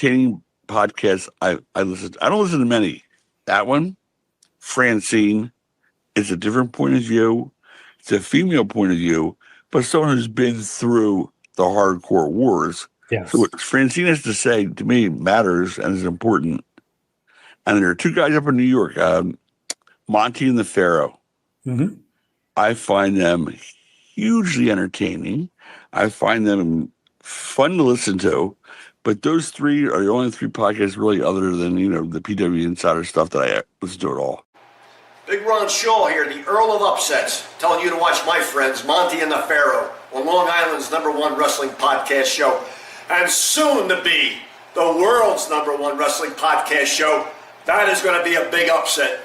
entertaining podcasts I listen to. I don't listen to many. That one, Francine, is a different point of view. It's a female point of view, but someone who's been through the hardcore wars. Yes. So what Francine has to say to me matters and is important. And there are two guys up in New York, Monty and the Pharaoh. Mm-hmm. I find them hugely entertaining. I find them fun to listen to. But those three are the only three podcasts really other than, the PW Insider stuff that I listen to at all. Big Ron Shaw here, the Earl of Upsets, telling you to watch my friends, Monty and the Pharaoh, on Long Island's #1 wrestling podcast show, and soon to be the world's #1 wrestling podcast show. That is going to be a big upset.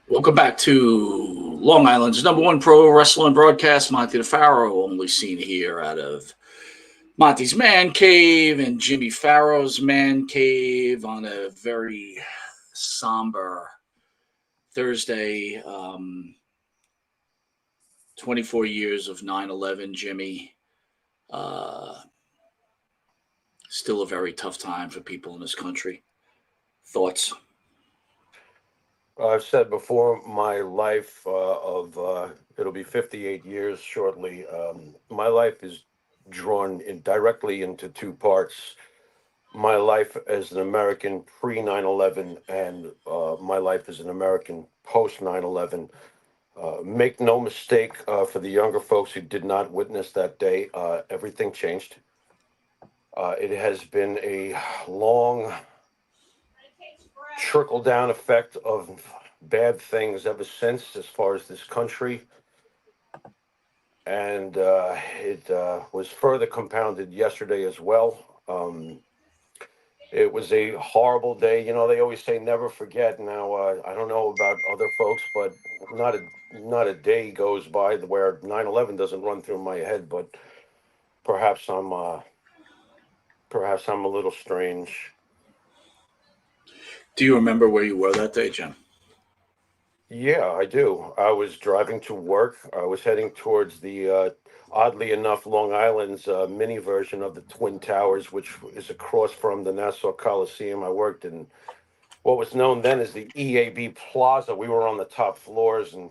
Welcome back to Long Island's #1 pro wrestling broadcast. Monty the Pharaoh, only seen here out of Monty's man cave and Jimmy Farrow's man cave on a very somber Thursday. 24 years of 9/11, Jimmy. Still a very tough time for people in this country. Thoughts? I've said before, my life it'll be 58 years shortly. My life is drawn directly into two parts. My life as an American pre-9/11 and my life as an American post-9/11. Make no mistake, for the younger folks who did not witness that day, everything changed. It has been a long trickle-down effect of bad things ever since, as far as this country, and it was further compounded yesterday as well. It was a horrible day. They always say never forget. Now, I don't know about other folks, but not a day goes by where 9/11 doesn't run through my head. But perhaps I'm a little strange. Do you remember where you were that day, Jim? Yeah, I do. I was driving to work. I was heading towards the, oddly enough, Long Island's mini version of the Twin Towers, which is across from the Nassau Coliseum. I worked in what was known then as the EAB Plaza. We were on the top floors, and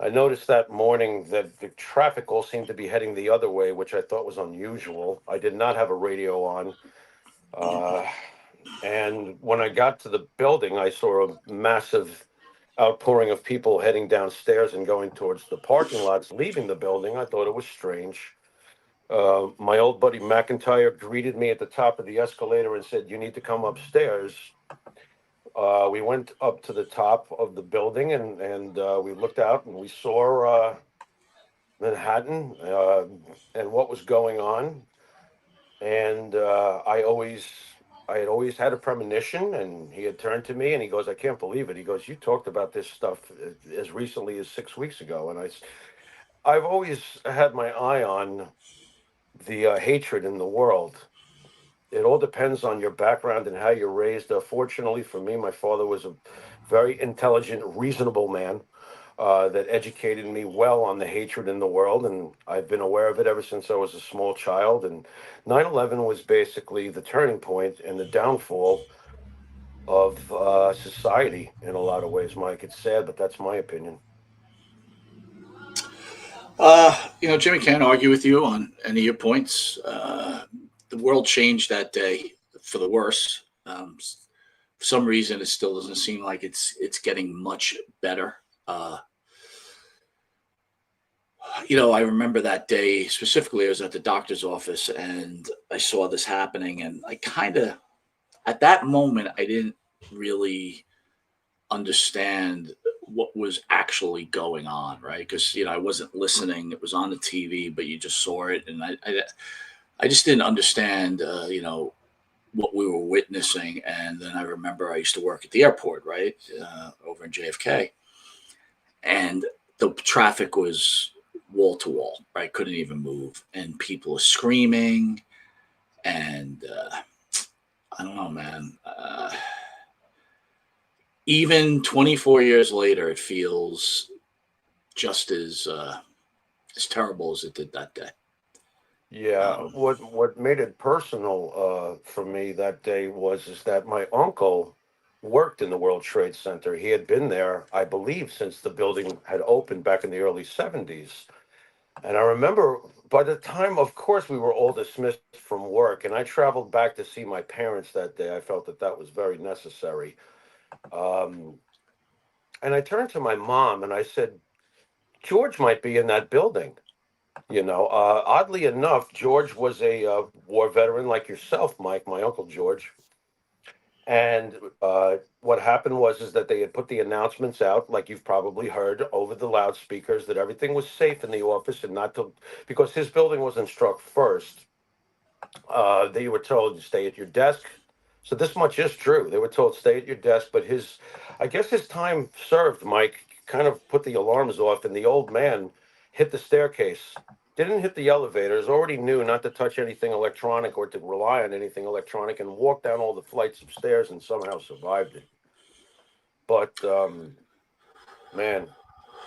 I noticed that morning that the traffic all seemed to be heading the other way, which I thought was unusual. I did not have a radio on. And when I got to the building, I saw a massive outpouring of people heading downstairs and going towards the parking lots, leaving the building. I thought it was strange. My old buddy McIntyre greeted me at the top of the escalator and said, "You need to come upstairs." We went up to the top of the building and we looked out and we saw Manhattan and what was going on. And I had always had a premonition, and he had turned to me and he goes, "I can't believe it." He goes, "You talked about this stuff as recently as 6 weeks ago." And I've always had my eye on the hatred in the world. It all depends on your background and how you're raised. Fortunately for me, my father was a very intelligent, reasonable man that educated me well on the hatred in the world, and I've been aware of it ever since I was a small child. And 9/11 was basically the turning point and the downfall of society in a lot of ways, Mike. It's sad, but that's my opinion. Jimmy, can't argue with you on any of your points. The world changed that day for the worse. For some reason, it still doesn't seem like it's getting much better. Uh, I remember that day specifically. I was at the doctor's office and I saw this happening, and I kind of, at that moment, I didn't really understand what was actually going on, right? Because I wasn't listening. It was on the TV, but you just saw it, and I just didn't understand, what we were witnessing. And then I remember I used to work at the airport, right, over in JFK, and the traffic was wall to wall, right? Couldn't even move, and people are screaming, and I don't know, man. Even 24 years later, it feels just as terrible as it did that day. Yeah, Um, what made it personal for me that day was is that my uncle worked in the World Trade Center. He had been there, I believe, since the building had opened back in the early 70s. And I remember by the time, of course, we were all dismissed from work, and I traveled back to see my parents that day. I felt that that was very necessary. Um, and I turned to my mom and I said, George might be in that building. Oddly enough, George was a war veteran like yourself, Mike, my uncle George. And what happened was is that they had put the announcements out, like you've probably heard, over the loudspeakers that everything was safe in the office and not to, because his building wasn't struck first. They were told to stay at your desk. So this much is true. They were told stay at your desk, but I guess his time served, Mike, kind of put the alarms off, and the old man hit the staircase. Didn't hit the elevators, already knew not to touch anything electronic or to rely on anything electronic, and walked down all the flights of stairs and somehow survived it. But man,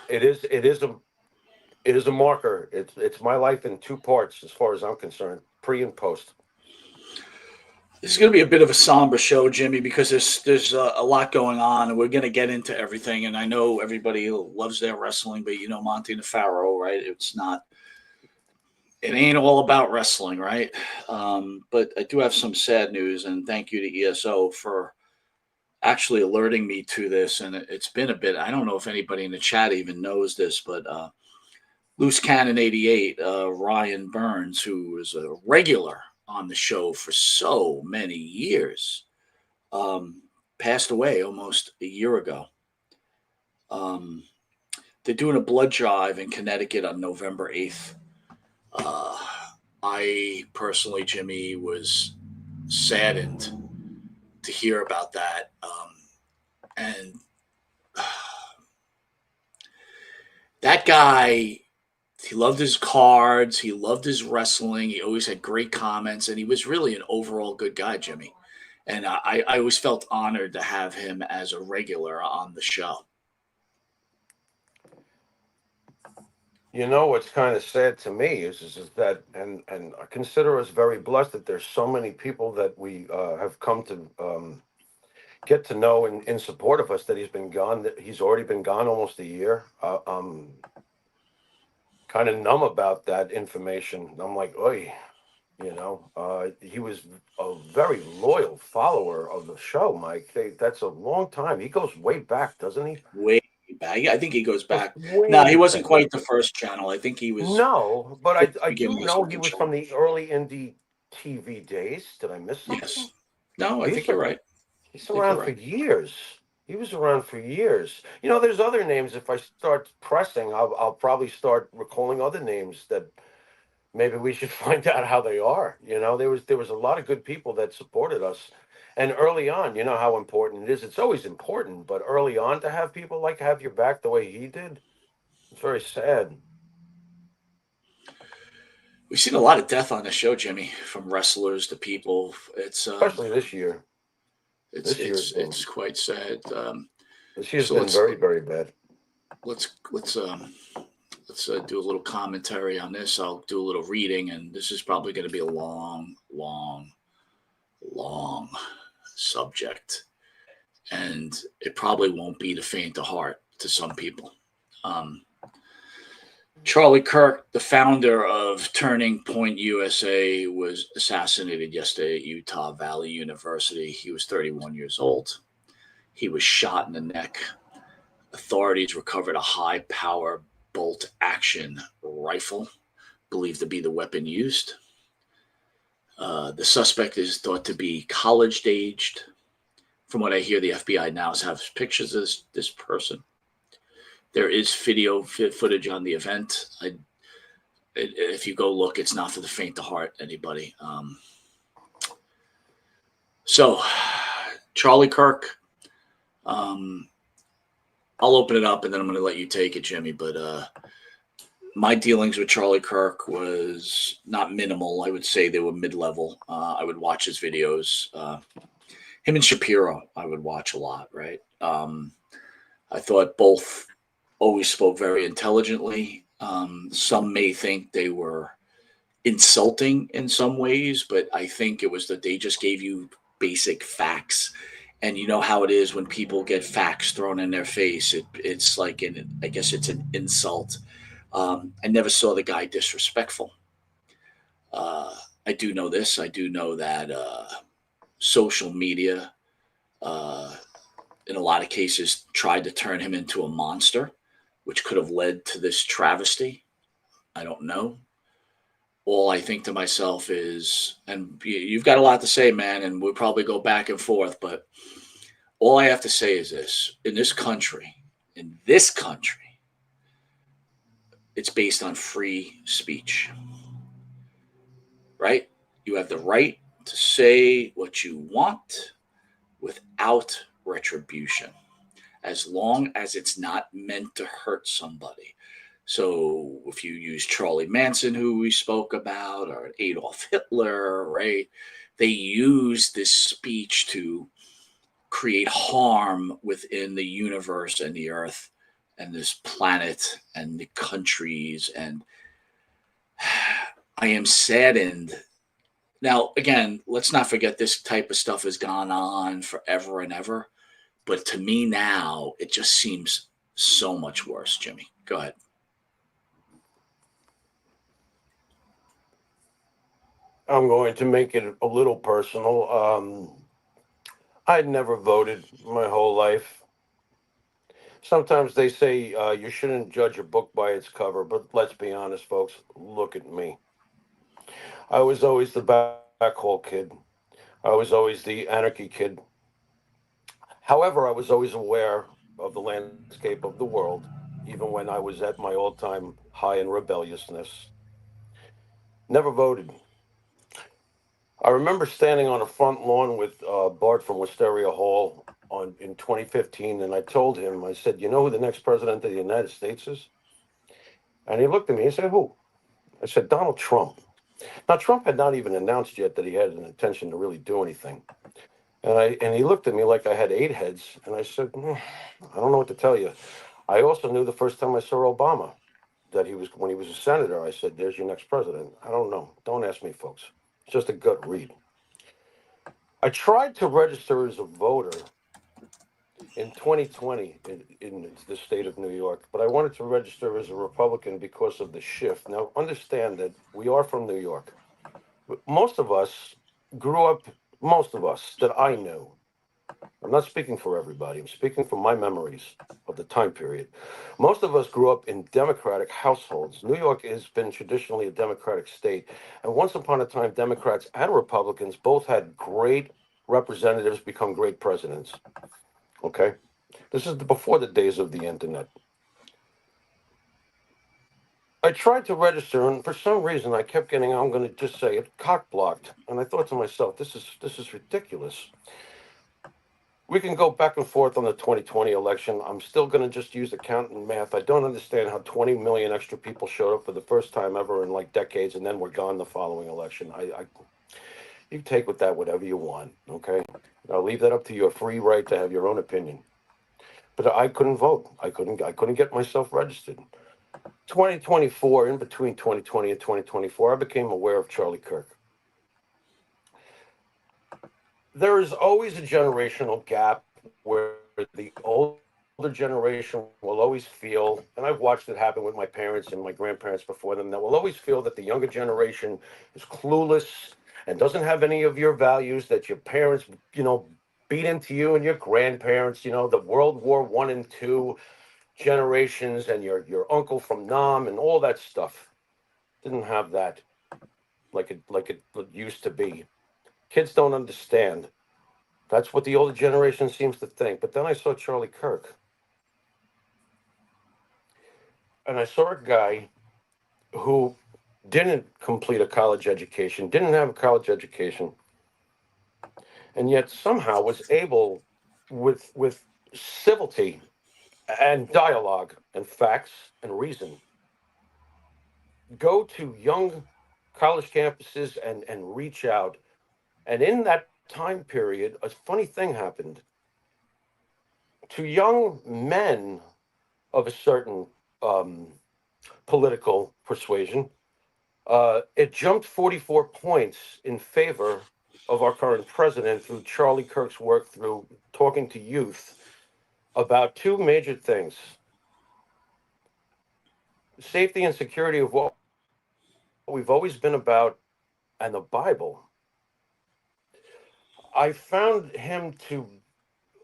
it is a marker. It's my life in two parts as far as I'm concerned, pre and post. This is going to be a bit of a somber show, Jimmy, because there's a lot going on, and we're going to get into everything. And I know everybody loves their wrestling, but Monty and the Pharaoh, right? It ain't all about wrestling, right? But I do have some sad news, and thank you to ESO for actually alerting me to this. And it's been a bit. I don't know if anybody in the chat even knows this, but Loose Cannon 88, Ryan Burns, who is a regular on the show for so many years, passed away almost a year ago. They're doing a blood drive in Connecticut on November 8th. I personally, Jimmy, was saddened to hear about that. And that guy, he loved his cards. He loved his wrestling. He always had great comments, and he was really an overall good guy, Jimmy. And I always felt honored to have him as a regular on the show. What's kind of sad to me is that, and I consider us very blessed that there's so many people that we have come to get to know in support of us that he's been gone. That he's already been gone almost a year. I'm kind of numb about that information. I'm like, oi, he was a very loyal follower of the show, Mike. That's a long time. He goes way back, doesn't he? Way back. I think he goes Goes back. No, he way wasn't back. quite the first channel. I think he was No, but towards the I beginning do of the know he second was from channel. the early indie TV days. Did I miss something? Yes. No, I He's think you're right. he's I think you're around for right. years. He was around for years. There's other names. If I start pressing, I'll probably start recalling other names that maybe we should find out how they are. There was a lot of good people that supported us. And early on, you know how important it is. It's always important, but early on to have people like have your back the way he did, it's very sad. We've seen a lot of death on the show, Jimmy, from wrestlers to people. It's Especially this year. it's This year's it's been it's quite sad. this year's So been very, very bad. let's do a little commentary on this. I'll do a little reading, and this is probably going to be a long, long, long subject. and it probably won't be the faint of heart to some people. Charlie Kirk, the founder of Turning Point USA, was assassinated yesterday at Utah Valley University. He was 31 years old. He was shot in the neck. Authorities recovered a high-power bolt-action rifle, believed to be the weapon used. The suspect is thought to be college-aged. From what I hear, the FBI now has pictures of this person. There is video footage on the event. If you go look, it's not for the faint of heart, anybody. So, Charlie Kirk, I'll open it up and then I'm going to let you take it, Jimmy. But my dealings with Charlie Kirk was not minimal. I would say they were mid-level. I would watch his videos. Him and Shapiro, I would watch a lot, right? I thought both always spoke very intelligently. Some may think they were insulting in some ways, but I think it was that they just gave you basic facts. And you know how it is when people get facts thrown in their face. It's like, I guess it's an insult. I never saw the guy disrespectful. I do know this. I do know that social media, in a lot of cases, tried to turn him into a monster, which could have led to this travesty. I don't know. All I think to myself is, and you've got a lot to say, man, and we'll probably go back and forth, but all I have to say is this. In this country, it's based on free speech, right? You have the right to say what you want without retribution, as long as it's not meant to hurt somebody. So if you use Charlie Manson, who we spoke about, or Adolf Hitler, right? They use this speech to create harm within the universe and the earth and this planet and the countries. And I am saddened. Now, again, let's not forget this type of stuff has gone on forever and ever. But to me now, it just seems so much worse, Jimmy. Go ahead. I'm going to make it a little personal. I'd never voted my whole life. Sometimes they say you shouldn't judge a book by its cover, but let's be honest, folks. Look at me. I was always the backhole kid. I was always the anarchy kid. However, I was always aware of the landscape of the world, even when I was at my all-time high in rebelliousness. Never voted. I remember standing on a front lawn with Bart from Wisteria Hall in 2015, and I told him, I said, you know who the next president of the United States is? And he looked at me and said, who? I said, Donald Trump. Now, Trump had not even announced yet that he had an intention to really do anything. And he looked at me like I had 8 heads, and I said, I don't know what to tell you. I also knew the first time I saw Obama that when he was a senator, I said, there's your next president. I don't know. Don't ask me, folks. It's just a gut read. I tried to register as a voter in 2020 in the state of New York, but I wanted to register as a Republican because of the shift. Now, understand that we are from New York. Most of us that I knew, I'm not speaking for everybody, I'm speaking from my memories of the time period. Most of us grew up in Democratic households. New York has been traditionally a Democratic state. And once upon a time, Democrats and Republicans both had great representatives become great presidents. Okay? This is before the days of the internet. I tried to register, and for some reason, I kept getting, I'm going to just say it, cock blocked. And I thought to myself, this is ridiculous. We can go back and forth on the 2020 election. I'm still going to just use accountant math. I don't understand how 20 million extra people showed up for the first time ever in like decades, and then were gone the following election. You take with that whatever you want, okay? I'll leave that up to your free right to have your own opinion. But I couldn't vote. I couldn't get myself registered. 2024, in between 2020 and 2024, I became aware of Charlie Kirk. There is always a generational gap where the older generation will always feel, and I've watched it happen with my parents and my grandparents before them, that will always feel that the younger generation is clueless and doesn't have any of your values that your parents, beat into you and your grandparents, the World War I and II generations and your uncle from Nam and all that stuff. Didn't have that like it used to be. Kids don't understand. That's what the older generation seems to think. But then I saw Charlie Kirk, and I saw a guy who didn't complete a college education, didn't have a college education, and yet somehow was able, with civility and dialogue and facts and reason, go to young college campuses and reach out. And in that time period, a funny thing happened to young men of a certain um, political persuasion. It jumped 44 points in favor of our current president through Charlie Kirk's work through talking to youth about two major things: safety and security of what we've always been about, and the Bible. I found him to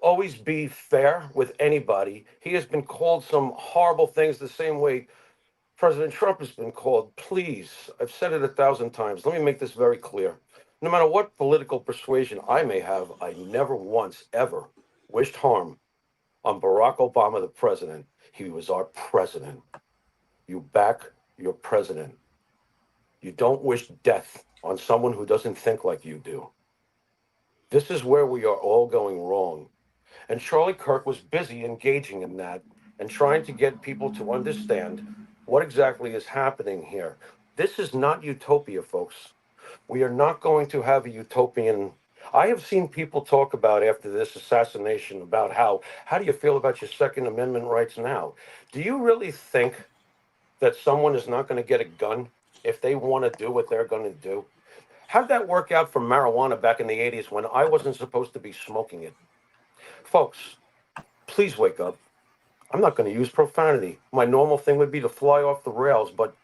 always be fair with anybody. He has been called some horrible things the same way President Trump has been called. Please, I've said it 1,000 times. Let me make this very clear. No matter what political persuasion I may have, I never once, ever wished harm on Barack Obama, the president. He was our president. You back your president. You don't wish death on someone who doesn't think like you do. This is where we are all going wrong. And Charlie Kirk was busy engaging in that and trying to get people to understand what exactly is happening here. This is not utopia, folks. We are not going to have a utopian. I have seen people talk about after this assassination about how do you feel about your Second Amendment rights now? Do you really think that someone is not going to get a gun if they want to do what they're going to do? How'd that work out for marijuana back in the 80s when I wasn't supposed to be smoking it? Folks, please wake up. I'm not going to use profanity. My normal thing would be to fly off the rails, but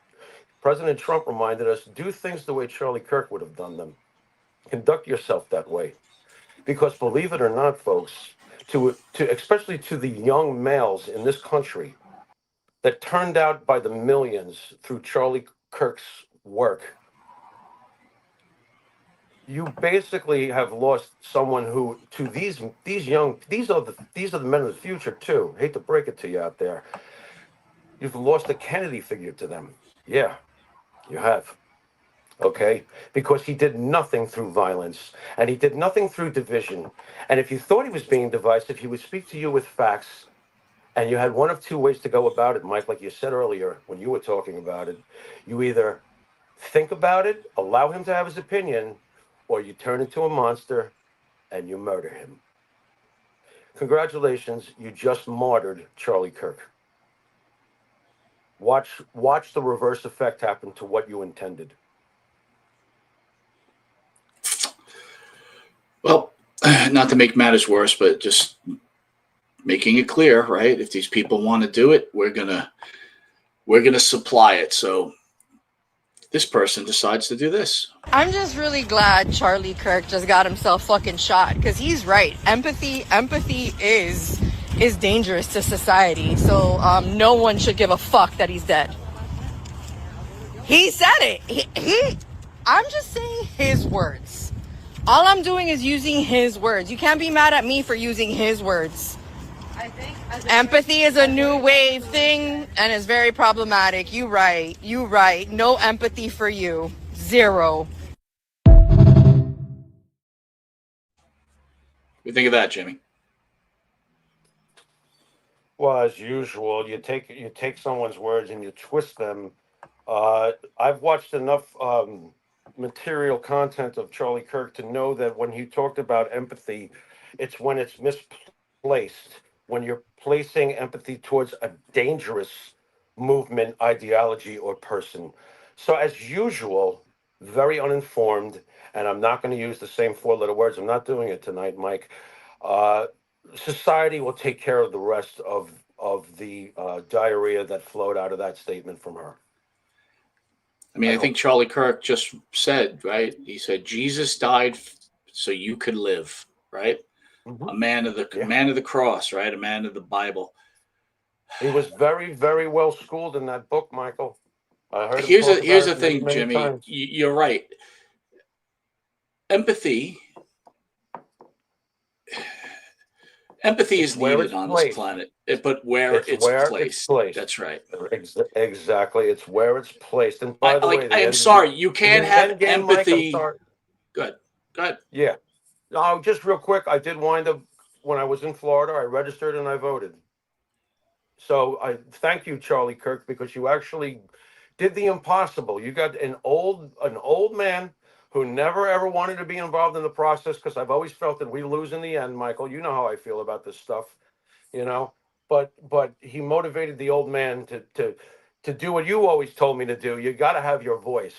President Trump reminded us, do things the way Charlie Kirk would have done them. Conduct yourself that way. Because believe it or not, folks, to especially to the young males in this country that turned out by the millions through Charlie Kirk's work, you basically have lost someone who, to these young, these are the men of the future too. Hate to break it to you out there. You've lost a Kennedy figure to them. Yeah, you have. Okay? Because he did nothing through violence and he did nothing through division. And if you thought he was being divisive, he would speak to you with facts. And you had one of two ways to go about it, Mike, like you said earlier when you were talking about it. You either think about it, allow him to have his opinion, or you turn into a monster and you murder him. Congratulations, you just martyred Charlie Kirk. Watch the reverse effect happen to what you intended. Well, not to make matters worse, but just making it clear, right? If these people want to do it, we're gonna supply it. So this person decides to do this. I'm just really glad Charlie Kirk just got himself fucking shot, because he's right. Empathy is dangerous to society. So no one should give a fuck that he's dead. He said it. I'm just saying his words. All I'm doing is using his words. You can't be mad at me for using his words. I think empathy is a new wave thing and is very problematic. You right. No empathy for you. Zero. What do you think of that, Jimmy? Well, as usual, you take someone's words and you twist them. I've watched enough material content of Charlie Kirk to know that when he talked about empathy, it's when it's misplaced, when you're placing empathy towards a dangerous movement, ideology, or person. So, as usual, very uninformed, and I'm not going to use the same four-letter words. I'm not doing it tonight, Mike. society will take care of the rest of the diarrhea that flowed out of that statement from her. I mean, I I think hope so. Charlie Kirk just said, right? He said Jesus died so you could live, right? Hmm. A man of the Yeah, man of the cross, right? A man of the Bible. he was very, very well schooled in that book, Michael. I heard him Here's talk here's about the it many, thing, many Jimmy. times. You're right. Empathy It's is where needed it's on this placed. planet, but where It's it's where it's placed. placed. That's right. Exactly. It's where it's placed. And by the way, I the am end of the sorry. You in can't the have end game, Mike. I'm empathy. sorry. Good. Good. Yeah. No, just real quick. I did wind up when I was in Florida. I registered and I voted. So I thank you, Charlie Kirk, because you actually did the impossible. You got an old man who never ever wanted to be involved in the process because I've always felt that we lose in the end, Michael. You know how I feel about this stuff, you know. But he motivated the old man to do what you always told me to do. You got to have your voice.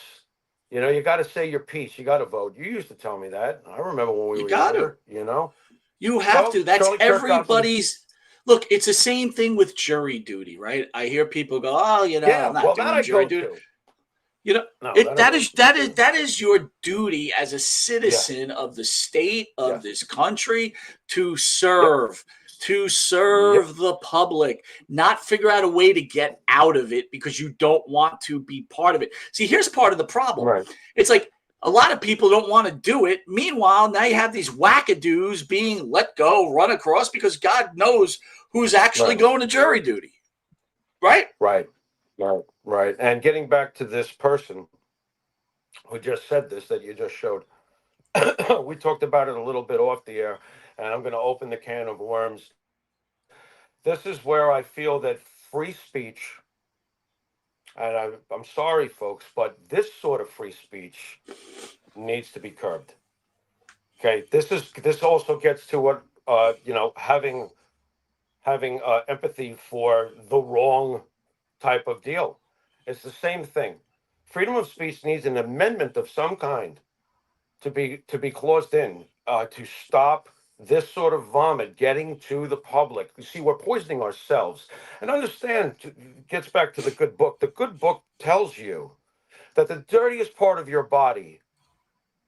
You know, you got to say your piece. You got to vote. You used to tell me that. I remember when we You were got to. younger. You know. You have Well, to. That's Charlie Kirk got some. everybody's. Look, it's the same thing with jury duty, right? I hear people go, "Oh, I'm Yeah. not Well, that doing I jury go duty." to. No, It that I that go is to. that is that is your duty as a Yes. citizen of the state of Yes. this country to Yep. Yep. serve the public, not figure out a way to get out of it because you don't want to be part of it. See, here's part of the problem. Right. It's like a lot of people don't want to do it. Meanwhile, now you have these wackadoos being let go, run across because God knows who's actually Right. going to jury duty, right? Right. Right. Right. And getting back to this person who just said this that you just showed, we talked about it a little bit off the air, and I'm going to open the can of worms. This is where I feel that free speech, and I'm sorry, folks, but this sort of free speech needs to be curbed. Okay, this also gets to what having empathy for the wrong type of deal. It's the same thing. Freedom of speech needs an amendment of some kind to be claused in to stop this sort of vomit getting to the public. You see, we're poisoning ourselves. And understand, gets back to the good book. The good book tells you that the dirtiest part of your body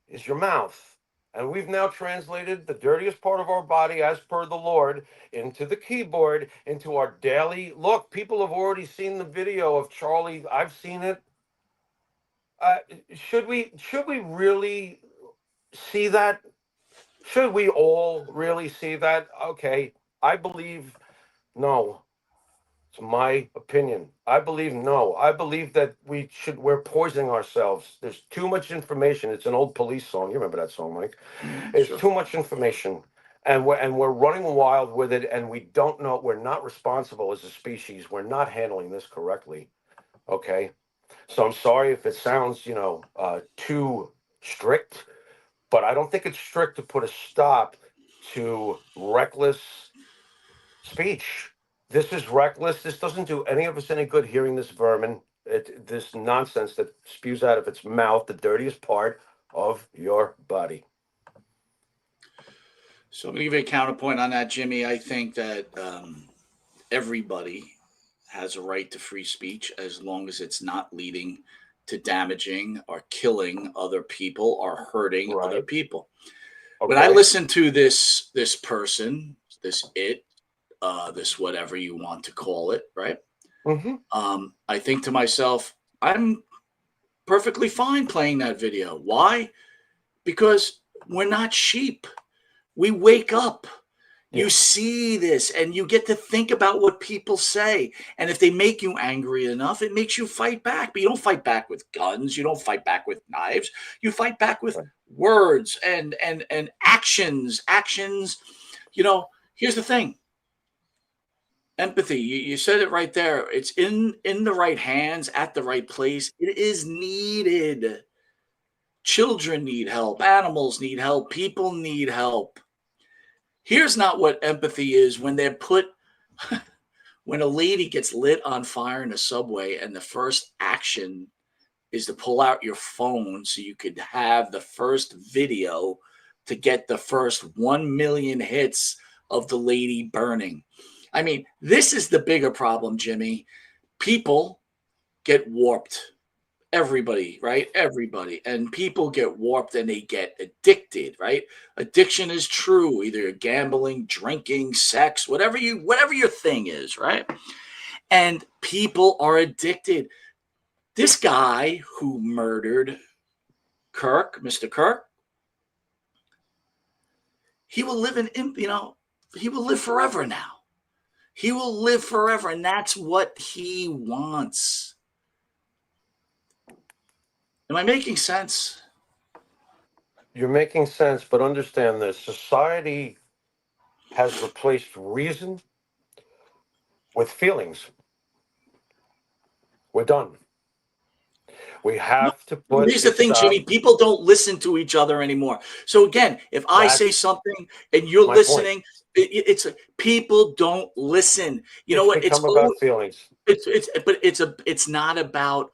is your mouth. And we've now translated the dirtiest part of our body, as per the Lord, into the keyboard, into our daily look. People have already seen the video of Charlie. I've seen it. Uh, should we really see that? Should we all really see that? Okay, I believe no. It's my opinion. I believe no. I believe that we're poisoning ourselves. There's too much information. It's an old Police song. You remember that song, Mike? It's Sure. too much information. And we're running wild with it, and we don't know. We're not responsible as a species. We're not handling this correctly. Okay. So I'm sorry if it sounds, too strict, but I don't think it's strict to put a stop to reckless speech. This is reckless. This doesn't do any of us any good hearing this vermin, this nonsense that spews out of its mouth, the dirtiest part of your body. So I'm going to give you a counterpoint on that, Jimmy. I think that everybody has a right to free speech as long as it's not leading to damaging or killing other people or hurting other Right. people. When I Okay. listen to this person, this whatever you want to call it, right? Mm-hmm. I think to myself, I'm perfectly fine playing that video. Why? Because we're not sheep. We wake up. You Yeah. see this and you get to think about what people say. And if they make you angry enough, it makes you fight back. But you don't fight back with guns. You don't fight back with knives. You fight back with Right. words and actions. Actions. Here's the thing. Empathy. You said it right there. It's in the right hands at the right place. It is needed. Children need help. Animals need help. People need help. Here's not what empathy is when when a lady gets lit on fire in a subway and the first action is to pull out your phone so you could have the first video to get the first 1 million hits of the lady burning. I mean, this is the bigger problem, Jimmy. People get warped. Everybody, right? Everybody. And people get warped and they get addicted, right? Addiction is true. Either you're gambling, drinking, sex, whatever your thing is, right? And people are addicted. This guy who murdered Kirk, Mr. Kirk, he will live he will live forever now. He will live forever, and that's what he wants. Am I making sense? You're making sense, but understand this. Society has replaced reason with feelings. We're done. We have to put. Here's the thing, Jimmy. People don't listen to each other anymore. So again, if I say something and you're listening, it's people don't listen. You know what? It's about feelings. It's not about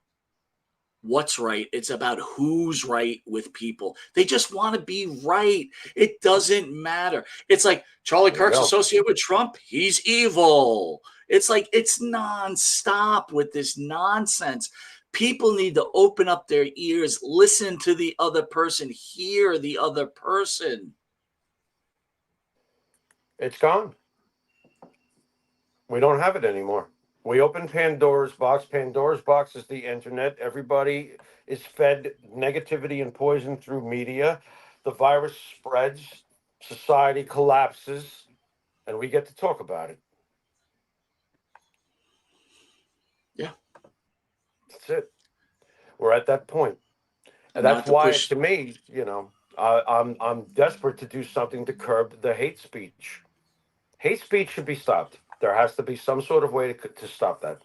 what's right. It's about who's right with people. They just want to be right. It doesn't matter. It's like Charlie Kirk's associated with Trump. He's evil. It's like it's nonstop with this nonsense. People need to open up their ears, listen to the other person, hear the other person. It's gone. We don't have it anymore. We open Pandora's box. Pandora's box is the internet. Everybody is fed negativity and poison through media. The virus spreads. Society collapses. And we get to talk about it. Yeah. That's it. We're at that point. And that's why, to me, I'm desperate to do something to curb the hate speech. Hate speech should be stopped. There has to be some sort of way to stop that.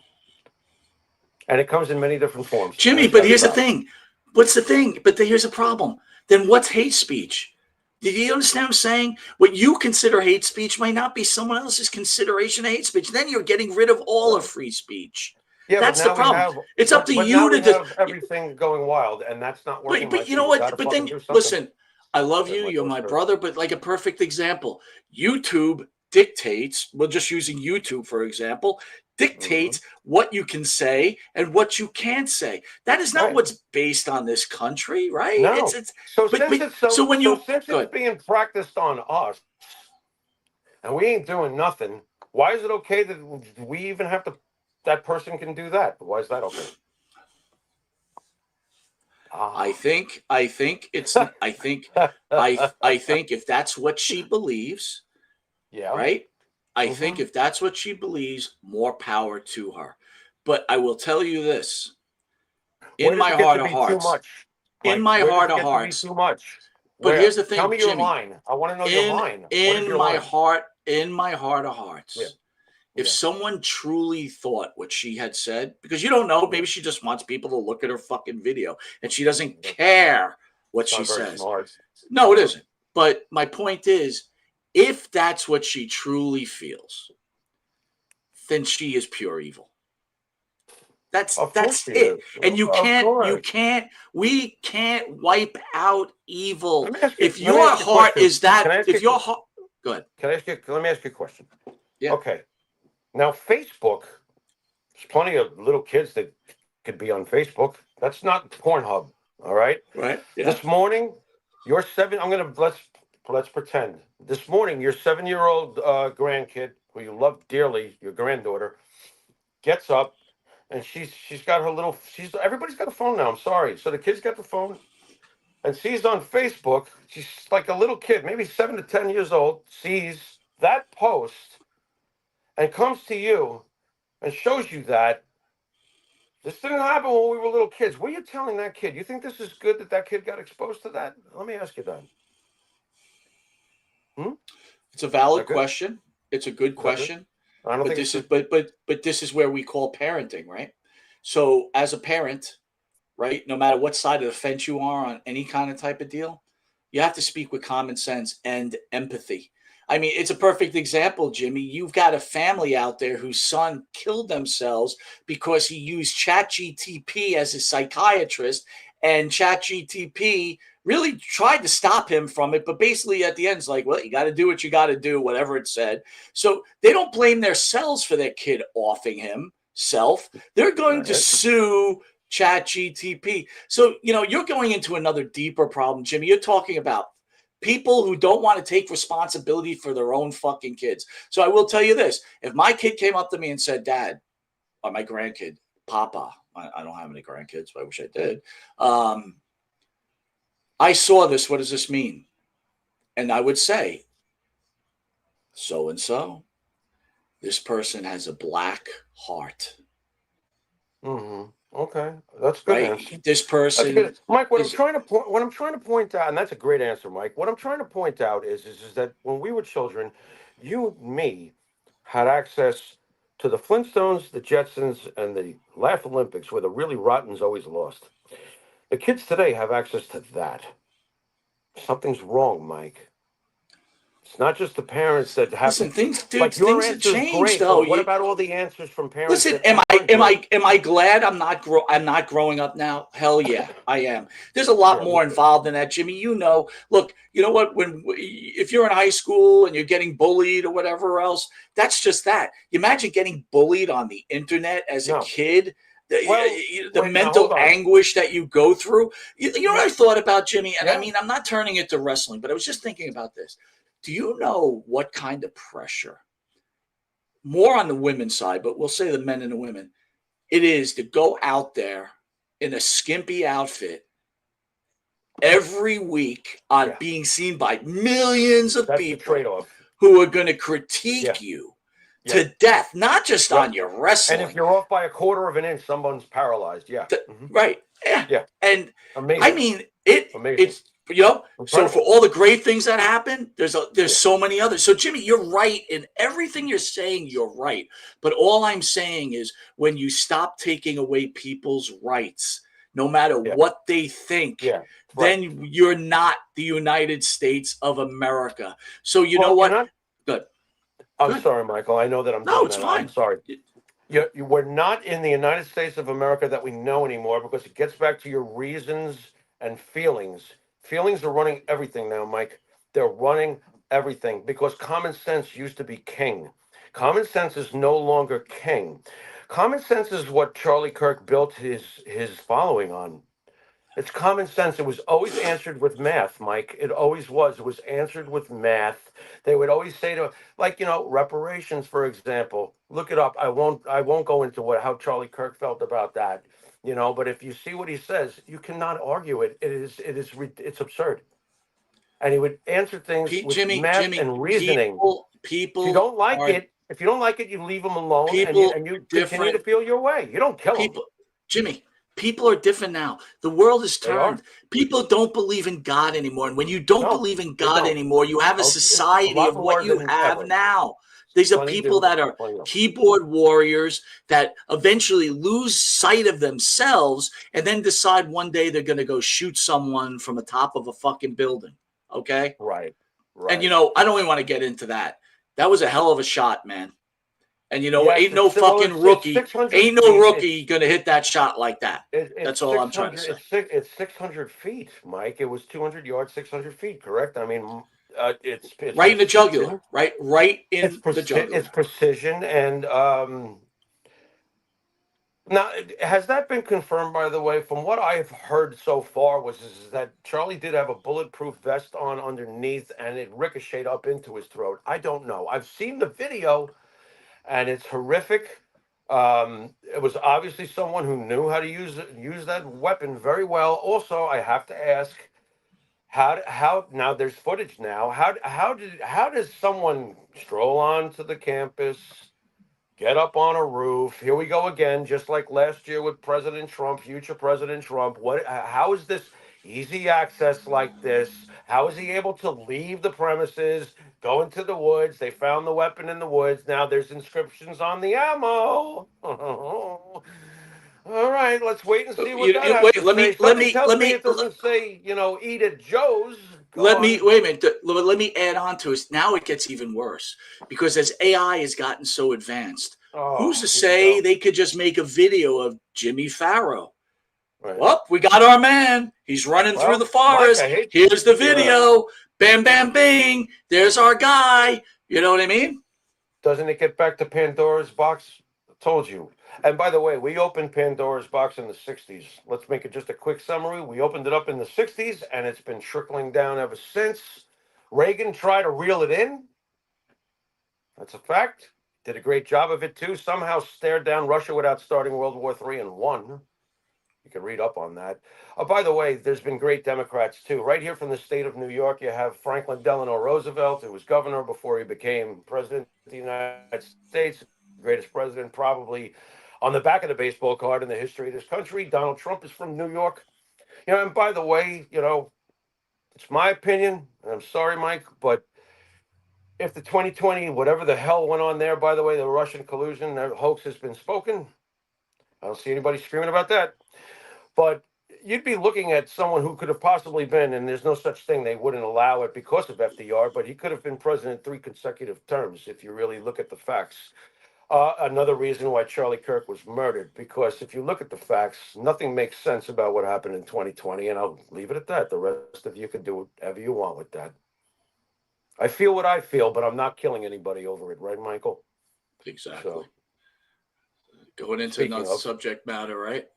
And it comes in many different forms. Jimmy, but here's the thing. What's the thing? But here's a problem. Then what's hate speech? Do you understand what I'm saying? What you consider hate speech might not be someone else's consideration of hate speech. Then you're getting rid of all of free speech. Yeah, that's the problem. It's up to you to have everything going wild, and that's not working. But you know what? But then, listen, I love you. You're my brother. But like a perfect example, YouTube dictates, well, just using YouTube, for example, dictates what you can say and what you can't say. That is not what's based on this country, right? No. Since it's being practiced on us and we ain't doing nothing, why is it okay that we even have to, that person can do that? Why is that okay? I think if that's what she believes, right? I think if that's what she believes, more power to her. But I will tell you this: in my heart of hearts, too much. But here's the thing: tell me your line. I want to know your line. In my heart of hearts, if someone truly thought what she had said, because you don't know, maybe she just wants people to look at her fucking video and she doesn't care what she says. No, it isn't. But my point is, if that's what she truly feels, then she is pure evil. That's it. And we can't wipe out evil. If your heart is that, if your heart, go ahead. Let me ask you a question. Yeah. Okay. Now, Facebook, there's plenty of little kids that could be on Facebook. That's not Pornhub. All right. Right. Yeah. This morning, you're 7. Let's pretend. This morning, your 7-year-old grandkid, who you love dearly, your granddaughter, gets up, and she's got her little. Everybody's got a phone now. I'm sorry. So the kid's got the phone, and sees on Facebook. She's like a little kid, maybe 7 to 10 years old. Sees that post, and comes to you, and shows you that. This didn't happen when we were little kids. What are you telling that kid? You think this is good that kid got exposed to that? Let me ask you that. It's a valid question. It's a good question. I don't think this is but this is where we call parenting, right? So as a parent, right, no matter what side of the fence you are on any kind of type of deal, you have to speak with common sense and empathy. I mean, it's a perfect example, Jimmy. You've got a family out there whose son killed themselves because he used ChatGPT as a psychiatrist, And ChatGTP really tried to stop him from it, but basically at the end, it's like, well, you got to do what you got to do, whatever it said. So they don't blame themselves for their kid offing himself. They're going to sue ChatGTP. So, you're going into another deeper problem, Jimmy. You're talking about people who don't want to take responsibility for their own fucking kids. So I will tell you this. If my kid came up to me and said, Dad, or my grandkid, Papa, I don't have any grandkids, but I wish I did. I saw this. What does this mean? And I would say, so-and-so, this person has a black heart. Mm-hmm. Okay, that's a good answer. This person, good. Mike. What I'm trying to point out, and that's a great answer, Mike. What I'm trying to point out is that when we were children, you and me had access to the Flintstones, the Jetsons, and the Laugh Olympics, where the really rottens always lost. The kids today have access to that. Something's wrong, Mike. It's not just the parents that have. Listen, things have changed, great, though. What about all the answers from parents? Listen, am I glad I'm not growing up now? Hell yeah, I am. There's a lot more involved in that, Jimmy. Look, you know what? If you're in high school and you're getting bullied or whatever else, that's just that. You imagine getting bullied on the internet as a kid. The mental anguish that you go through. You know what I thought about, Jimmy? And I mean, I'm not turning it to wrestling, but I was just thinking about this. Do you know what kind of pressure, more on the women's side, but we'll say the men and the women, it is to go out there in a skimpy outfit every week on being seen by millions of people who are going to critique you to death, not just on your wrestling. And if you're off by a quarter of an inch, someone's paralyzed. Right. Yeah. And amazing. I mean, it's, so for all the great things that happen, there's so many others. So Jimmy, you're right in everything you're saying. You're right. But all I'm saying is when you stop taking away people's rights, no matter what they think, then you're not the United States of America. So you know what? Good. I'm sorry, Michael. I know that I'm no, it's fine. I'm sorry. We're not in the United States of America that we know anymore, because it gets back to your reasons and feelings. Feelings are running everything now, Mike. They're running everything because common sense used to be king. Common sense is no longer king. Common sense is what Charlie Kirk built his following on. It's common sense. It was always answered with math, Mike. It always was. It was answered with math. They would always say to, reparations, for example. Look it up. I won't go into how Charlie Kirk felt about that. But if you see what he says, you cannot argue it. It's absurd. And he would answer things with math and reasoning. People if you don't like it, you leave them alone and you continue to feel your way. You don't kill them. Jimmy, people are different now. The world is turned. People don't believe in God anymore. And when you don't believe in God anymore, you have a society of what you have now. These are people that are keyboard warriors that eventually lose sight of themselves and then decide one day they're going to go shoot someone from the top of a fucking building. Okay? Right. And, I don't even want to get into that. That was a hell of a shot, man. And, ain't no fucking rookie. Ain't no rookie going to hit that shot like that. That's all I'm trying to say. It's 600 feet, Mike. It was 200 yards, 600 feet, correct? I mean, it's right in the jugular, right in the jugular. It's precision, and now has that been confirmed? By the way, from what I've heard so far, is that Charlie did have a bulletproof vest on underneath, and it ricocheted up into his throat. I don't know. I've seen the video, and it's horrific. It was obviously someone who knew how to use that weapon very well. Also, I have to ask. How now there's footage now. How does someone stroll onto the campus, get up on a roof? Here we go again, just like last year with President Trump, future President Trump. How is this easy access like this? How is he able to leave the premises, go into the woods? They found the weapon in the woods. Now there's inscriptions on the ammo. All right, let's wait and see what that has to say. Something tells me it doesn't say, eat at Joe's. Wait a minute. Let me add on to it. Now it gets even worse because as AI has gotten so advanced, who's to say they could just make a video of Jimmy Farrow Right. Well, we got our man. He's running through the forest. Mike, I hate Here's the video. Bam, bam, bing. There's our guy. You know what I mean? Doesn't it get back to Pandora's box? I told you. And by the way, we opened Pandora's box in the 60s. Let's make it just a quick summary. We opened it up in the 60s, and it's been trickling down ever since. Reagan tried to reel it in. That's a fact. Did a great job of it, too. Somehow stared down Russia without starting World War III and won. You can read up on that. By the way, there's been great Democrats, too. Right here from the state of New York, you have Franklin Delano Roosevelt, who was governor before he became president of the United States, greatest president probably on the back of the baseball card in the history of this country. Donald Trump is from New York. And by the way, it's my opinion, and I'm sorry, Mike, but if the 2020, whatever the hell went on there, by the way, the Russian collusion, that hoax has been spoken. I don't see anybody screaming about that. But you'd be looking at someone who could have possibly been, and there's no such thing, they wouldn't allow it because of FDR, but he could have been president 3 consecutive terms if you really look at the facts. Another reason why Charlie Kirk was murdered, because if you look at the facts, nothing makes sense about what happened in 2020, and I'll leave it at that. The rest of you can do whatever you want with that. I feel what I feel, but I'm not killing anybody over it, right, Michael? Exactly. So, going into speaking another of- subject matter, right?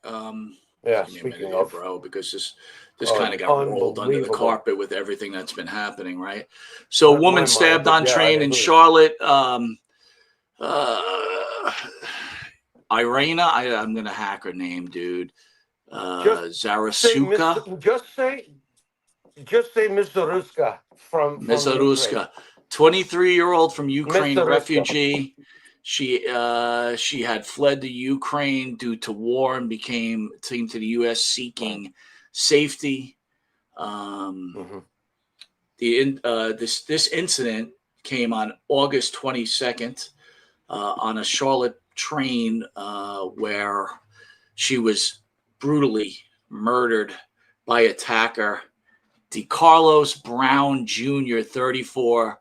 Yeah, Give me a minute speaking here, of, bro, because this kind of got rolled under the unbelievable. carpet with everything that's been happening, right? So, a My woman mind, stabbed but on yeah, I train in agree. Charlotte. Irina, I'm gonna hack her name, dude. Zarasuka. Just say Miss Zaruska from Mizaruska, 23-year-old from Ukraine, Mizaruska. refugee. She had fled to Ukraine due to war and came to the U.S. seeking safety. This incident came on August 22nd on a Charlotte train where she was brutally murdered by attacker DeCarlos Brown Jr., 34,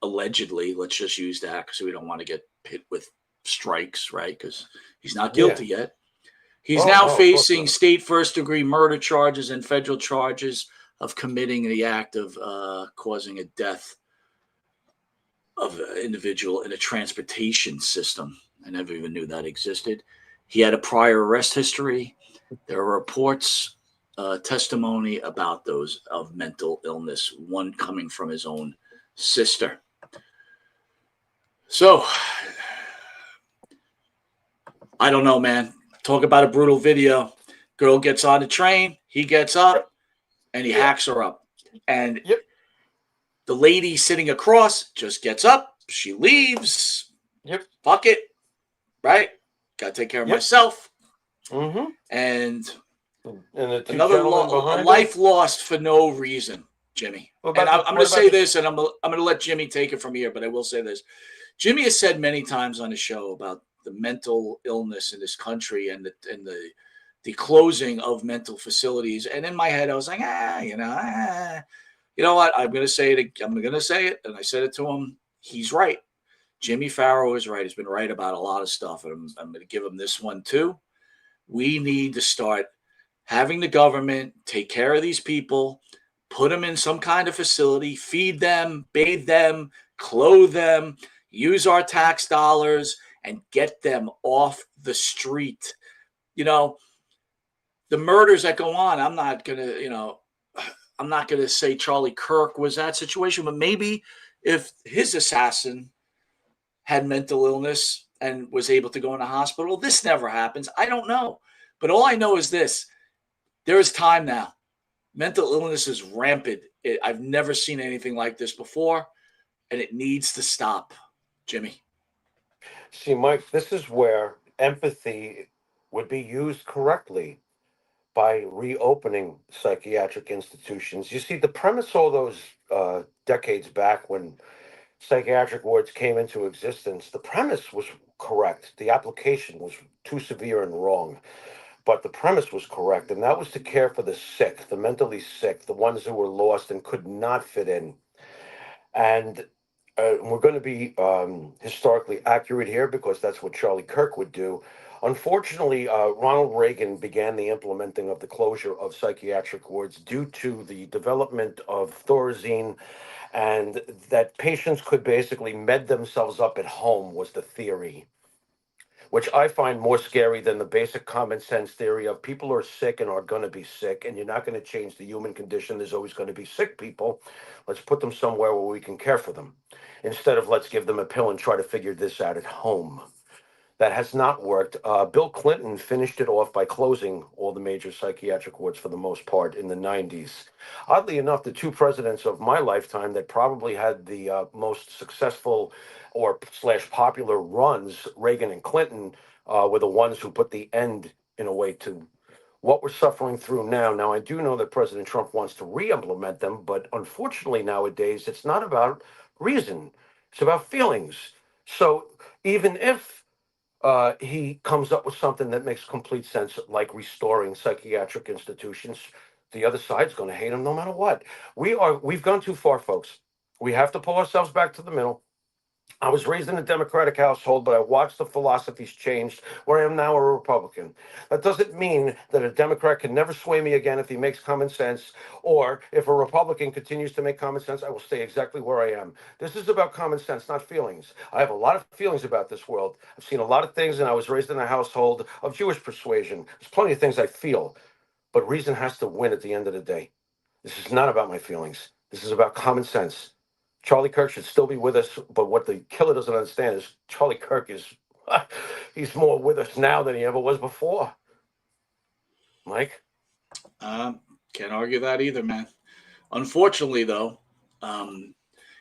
allegedly. Let's just use that because we don't want to get hit with strikes, right? Because he's not guilty yet. He's now facing state first-degree murder charges and federal charges of committing the act of causing a death of an individual in a transportation system. I never even knew that existed. He had a prior arrest history. There are reports testimony about those of mental illness, one coming from his own sister. So, I don't know, man. Talk about a brutal video. Girl gets on the train, he gets up, and he hacks her up. And the lady sitting across just gets up, she leaves. Fuck it. Right? Got to take care of myself. And another life lost for no reason, Jimmy. And I'm going to say this, and I'm going to let Jimmy take it from here, but I will say this. Jimmy has said many times on the show about the mental illness in this country and the closing of mental facilities. And in my head, I was like, you know what? I'm going to say it. I'm going to say it. And I said it to him. He's right. Jimmy Farrow is right. He's been right about a lot of stuff. And I'm going to give him this one too. We need to start having the government take care of these people, put them in some kind of facility, feed them, bathe them, clothe them, use our tax dollars, and get them off the street. The murders that go on, I'm not going to say Charlie Kirk was that situation, but maybe if his assassin had mental illness and was able to go in a hospital, this never happens. I don't know. But all I know is this. There is time now. Mental illness is rampant. I've never seen anything like this before, and it needs to stop. Jimmy. See, Mike, this is where empathy would be used correctly by reopening psychiatric institutions. You see, the premise all those decades back when psychiatric wards came into existence, the premise was correct. The application was too severe and wrong. But the premise was correct, and that was to care for the sick, the mentally sick, the ones who were lost and could not fit in. And we're going to be historically accurate here because that's what Charlie Kirk would do. Unfortunately, Ronald Reagan began the implementing of the closure of psychiatric wards due to the development of Thorazine, and that patients could basically med themselves up at home was the theory, which I find more scary than the basic common sense theory of people are sick and are going to be sick, and you're not going to change the human condition. There's always going to be sick people. Let's put them somewhere where we can care for them instead of let's give them a pill and try to figure this out at home. That has not worked. Bill Clinton finished it off by closing all the major psychiatric wards for the most part in the 90s. Oddly enough, the two presidents of my lifetime that probably had the most successful or slash popular runs, Reagan and Clinton, were the ones who put the end in a way to what we're suffering through now. Now, I do know that President Trump wants to re-implement them, but unfortunately nowadays it's not about reason. It's about feelings. So even if he comes up with something that makes complete sense, like restoring psychiatric institutions, the other side's going to hate him no matter what. We've gone too far, folks. We have to pull ourselves back to the middle. I was raised in a Democratic household, but I watched the philosophies change, where I am now a Republican. That doesn't mean that a Democrat can never sway me again if he makes common sense, or if a Republican continues to make common sense, I will stay exactly where I am. This is about common sense, not feelings. I have a lot of feelings about this world. I've seen a lot of things, and I was raised in a household of Jewish persuasion. There's plenty of things I feel, but reason has to win at the end of the day. This is not about my feelings. This is about common sense. Charlie Kirk should still be with us, but what the killer doesn't understand is Charlie Kirk is, he's more with us now than he ever was before. Mike? Can't argue that either, man. Unfortunately, though,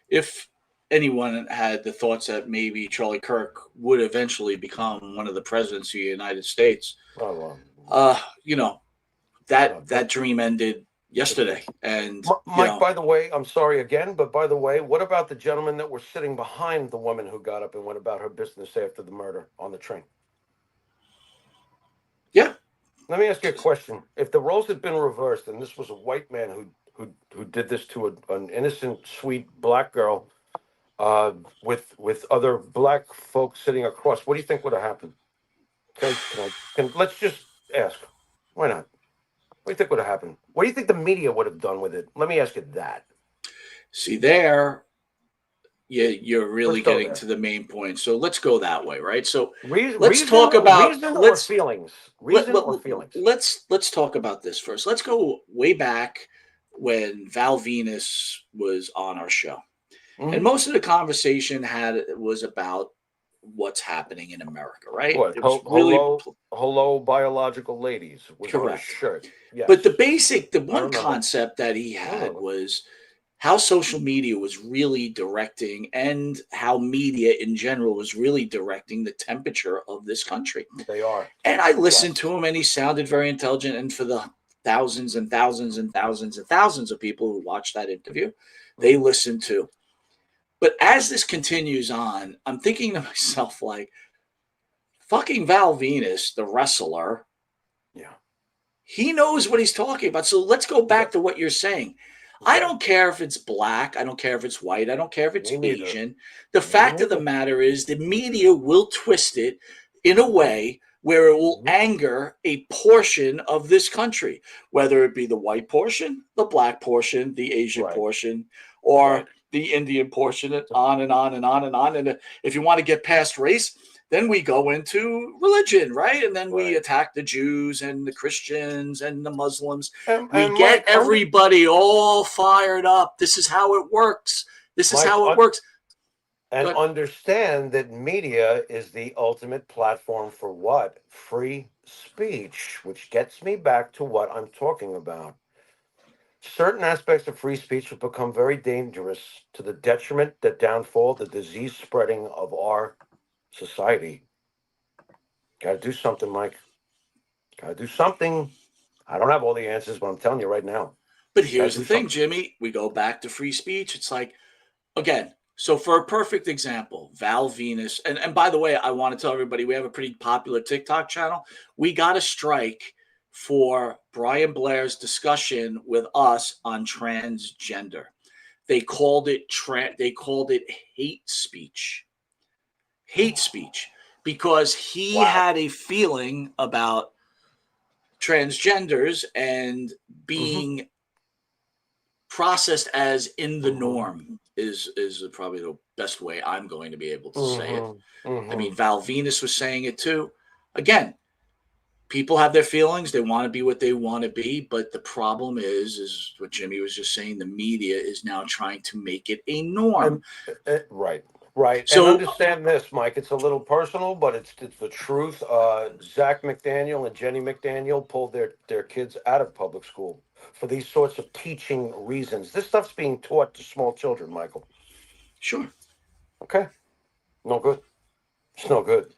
if anyone had the thoughts that maybe Charlie Kirk would eventually become one of the presidents of the United States, that dream ended yesterday. And Mike, by the way, I'm sorry again, but by the way, what about the gentleman that was sitting behind the woman who got up and went about her business after the murder on the train? Yeah. Let me ask you a question. If the roles had been reversed and this was a white man who did this to an innocent, sweet black girl with other black folks sitting across, what do you think would have happened? Let's just ask. Why not? What do you think would have happened? What do you think the media would have done with it? Let me ask you that. See, you're really getting to the main point. So let's go that way, right? So let's talk about reason or feelings. Let's talk about this first. Let's go way back when Val Venus was on our show, and most of the conversation was about what's happening in America, right? What? It was hello, biological ladies. Was correct. On a shirt. Yes. But the one concept that he had was how social media was really directing, and how media in general was really directing the temperature of this country. They are. And I listened to him, and he sounded very intelligent. And for the thousands and thousands and thousands and thousands of people who watched that interview, they listened to. But as this continues on, I'm thinking to myself, like, fucking Val Venus, the wrestler, he knows what he's talking about. So let's go back to what you're saying. I don't care if it's black. I don't care if it's white. I don't care if it's Asian. The fact of the matter is the media will twist it in a way where it will anger a portion of this country, whether it be the white portion, the black portion, the Asian portion, or the Indian portion, and on and on and on and on. And if you want to get past race, then we go into religion, right? And then we attack the Jews and the Christians and the Muslims. We get everybody all fired up. This is how it works. This is how it works. And understand that media is the ultimate platform for what? Free speech, which gets me back to what I'm talking about. Certain aspects of free speech will become very dangerous to the detriment, the downfall, the disease spreading of our society. Got to do something, Mike. Got to do something. I don't have all the answers, but I'm telling you right now. But here's the thing, Jimmy. We go back to free speech. It's like, again, so for a perfect example, Val Venus, and by the way, I want to tell everybody we have a pretty popular TikTok channel. We got a strike for Brian Blair's discussion with us on transgender. They called it hate speech. Hate speech. because he Wow. had a feeling about transgenders and being processed as in the norm is probably the best way I'm going to be able to say it. I mean, Val Venus was saying it too. Again, people have their feelings. They want to be what they want to be. But the problem is what Jimmy was just saying. The media is now trying to make it a norm. Right. Right. So and understand this, Mike. It's a little personal, but it's the truth. Zach McDaniel and Jenny McDaniel pulled their kids out of public school for these sorts of teaching reasons. This stuff's being taught to small children, Michael. sure. Okay. No good. It's no good.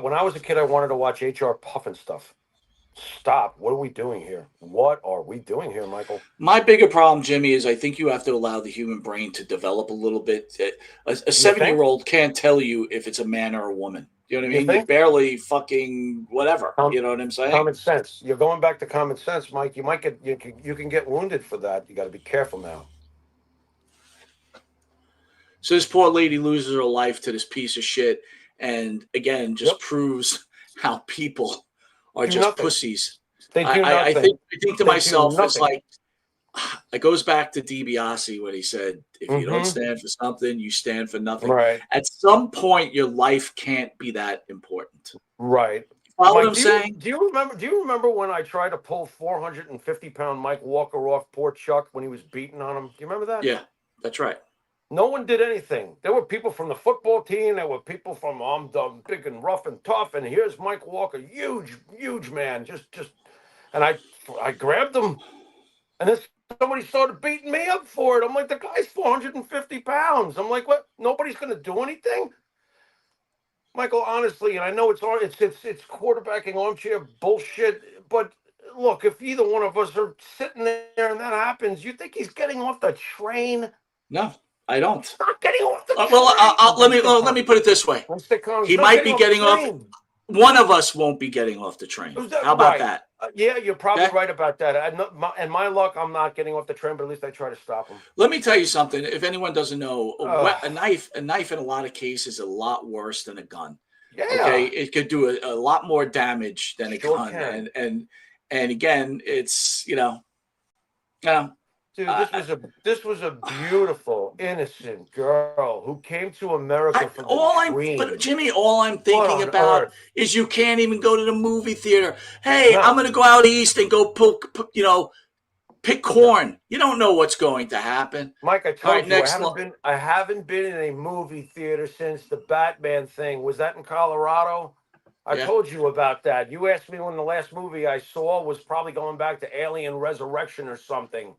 When I was a kid, I wanted to watch HR Puffin stuff. Stop. What are we doing here? What are we doing here, Michael? My bigger problem, Jimmy, is I think you have to allow the human brain to develop a little bit. A 7-year-old can't tell you if it's a man or a woman. You know what I mean? You're barely fucking whatever. You know what I'm saying? Common sense. You're going back to common sense, Mike. You might get you can get wounded for that. You got to be careful now. So this poor lady loses her life to this piece of shit, and again, just proves how people are just pussies. They do nothing. I think to myself, it's nothing. like it goes back to DiBiase when he said, "If you don't stand for something, you stand for nothing." Right. At some point, your life can't be that important. Right. Follow Mike, what I'm saying? Do you remember when I tried to pull 450-pound Mike Walker off poor Chuck when he was beating on him? Do you remember that? Yeah, that's right. No one did anything. There were people from the football team. There were people from I'm big and rough and tough. And here's Mike Walker, huge man. Just, and I grabbed him, and then somebody started beating me up for it. I'm like, the guy's 450 pounds. I'm like, what? Nobody's gonna do anything, Michael. Honestly, and I know it's quarterbacking armchair bullshit, but look, if either one of us are sitting there and that happens, you think he's getting off the train? No. I don't. Not getting off the train. Well, let me put it this way. He might be getting off. One of us won't be getting off the train. How about that? Yeah, you're probably right about that. And my luck, I'm not getting off the train, but at least I try to stop him. Let me tell you something. If anyone doesn't know, a knife in a lot of cases is a lot worse than a gun. Yeah. Okay, it could do a lot more damage than a gun. And again, it's Dude, this was a beautiful, innocent girl who came to America for the dream. But Jimmy, all I'm thinking about is you can't even go to the movie theater. Hey, I'm going to go out east and go pick corn. You don't know what's going to happen. Mike, I told you, I haven't been in a movie theater since the Batman thing. Was that in Colorado? I told you about that. You asked me when the last movie I saw was probably going back to Alien Resurrection or something.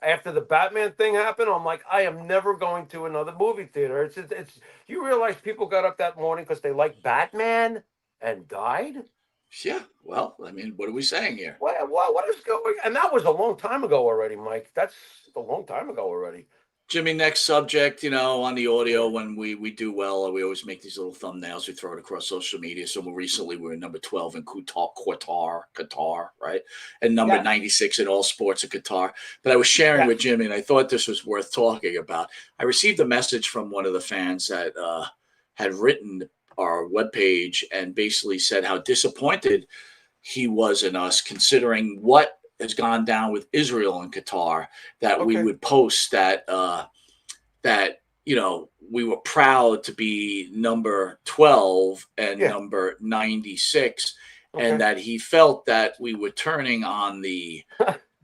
After the Batman thing happened, I'm like, I am never going to another movie theater. It's. You realize people got up that morning because they liked Batman and died? Yeah. Well, I mean, what are we saying here? What is going? And that was a long time ago already, Mike. That's a long time ago already. Jimmy, next subject, on the audio, when we do well, we always make these little thumbnails. We throw it across social media. So more recently, we were number 12 in Qatar, right? And number 96 in all sports in Qatar. But I was sharing with Jimmy, and I thought this was worth talking about. I received a message from one of the fans that had written our webpage and basically said how disappointed he was in us, considering what has gone down with Israel and Qatar, that we would post that we were proud to be number 12 and number 96, and that he felt that we were turning on the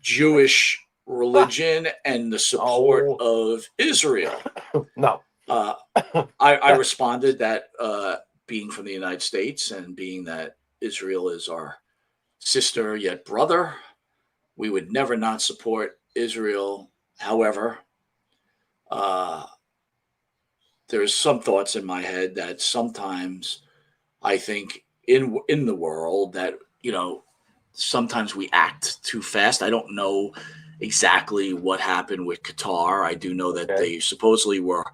Jewish religion and the support of Israel. No. I responded that being from the United States and being that Israel is our sister yet brother, we would never not support Israel. However, there's some thoughts in my head that sometimes I think in the world that, sometimes we act too fast. I don't know exactly what happened with Qatar. I do know that they supposedly were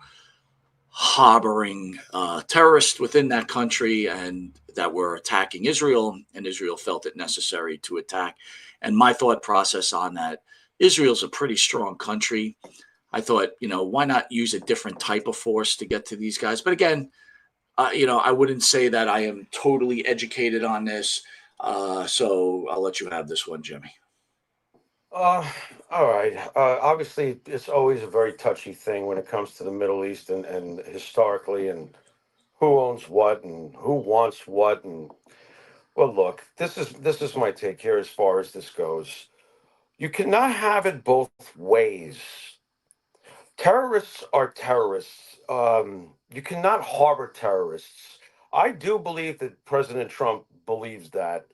harboring terrorists within that country and that were attacking Israel, and Israel felt it necessary to attack. And my thought process on that, Israel's a pretty strong country. I thought, why not use a different type of force to get to these guys? But again, I wouldn't say that I am totally educated on this. So I'll let you have this one, Jimmy. Uh, all right. Obviously, it's always a very touchy thing when it comes to the Middle East and historically and who owns what and who wants what. And well, look, this is my take here as far as this goes. You cannot have it both ways. Terrorists are terrorists. You cannot harbor terrorists. I do believe that President Trump believes that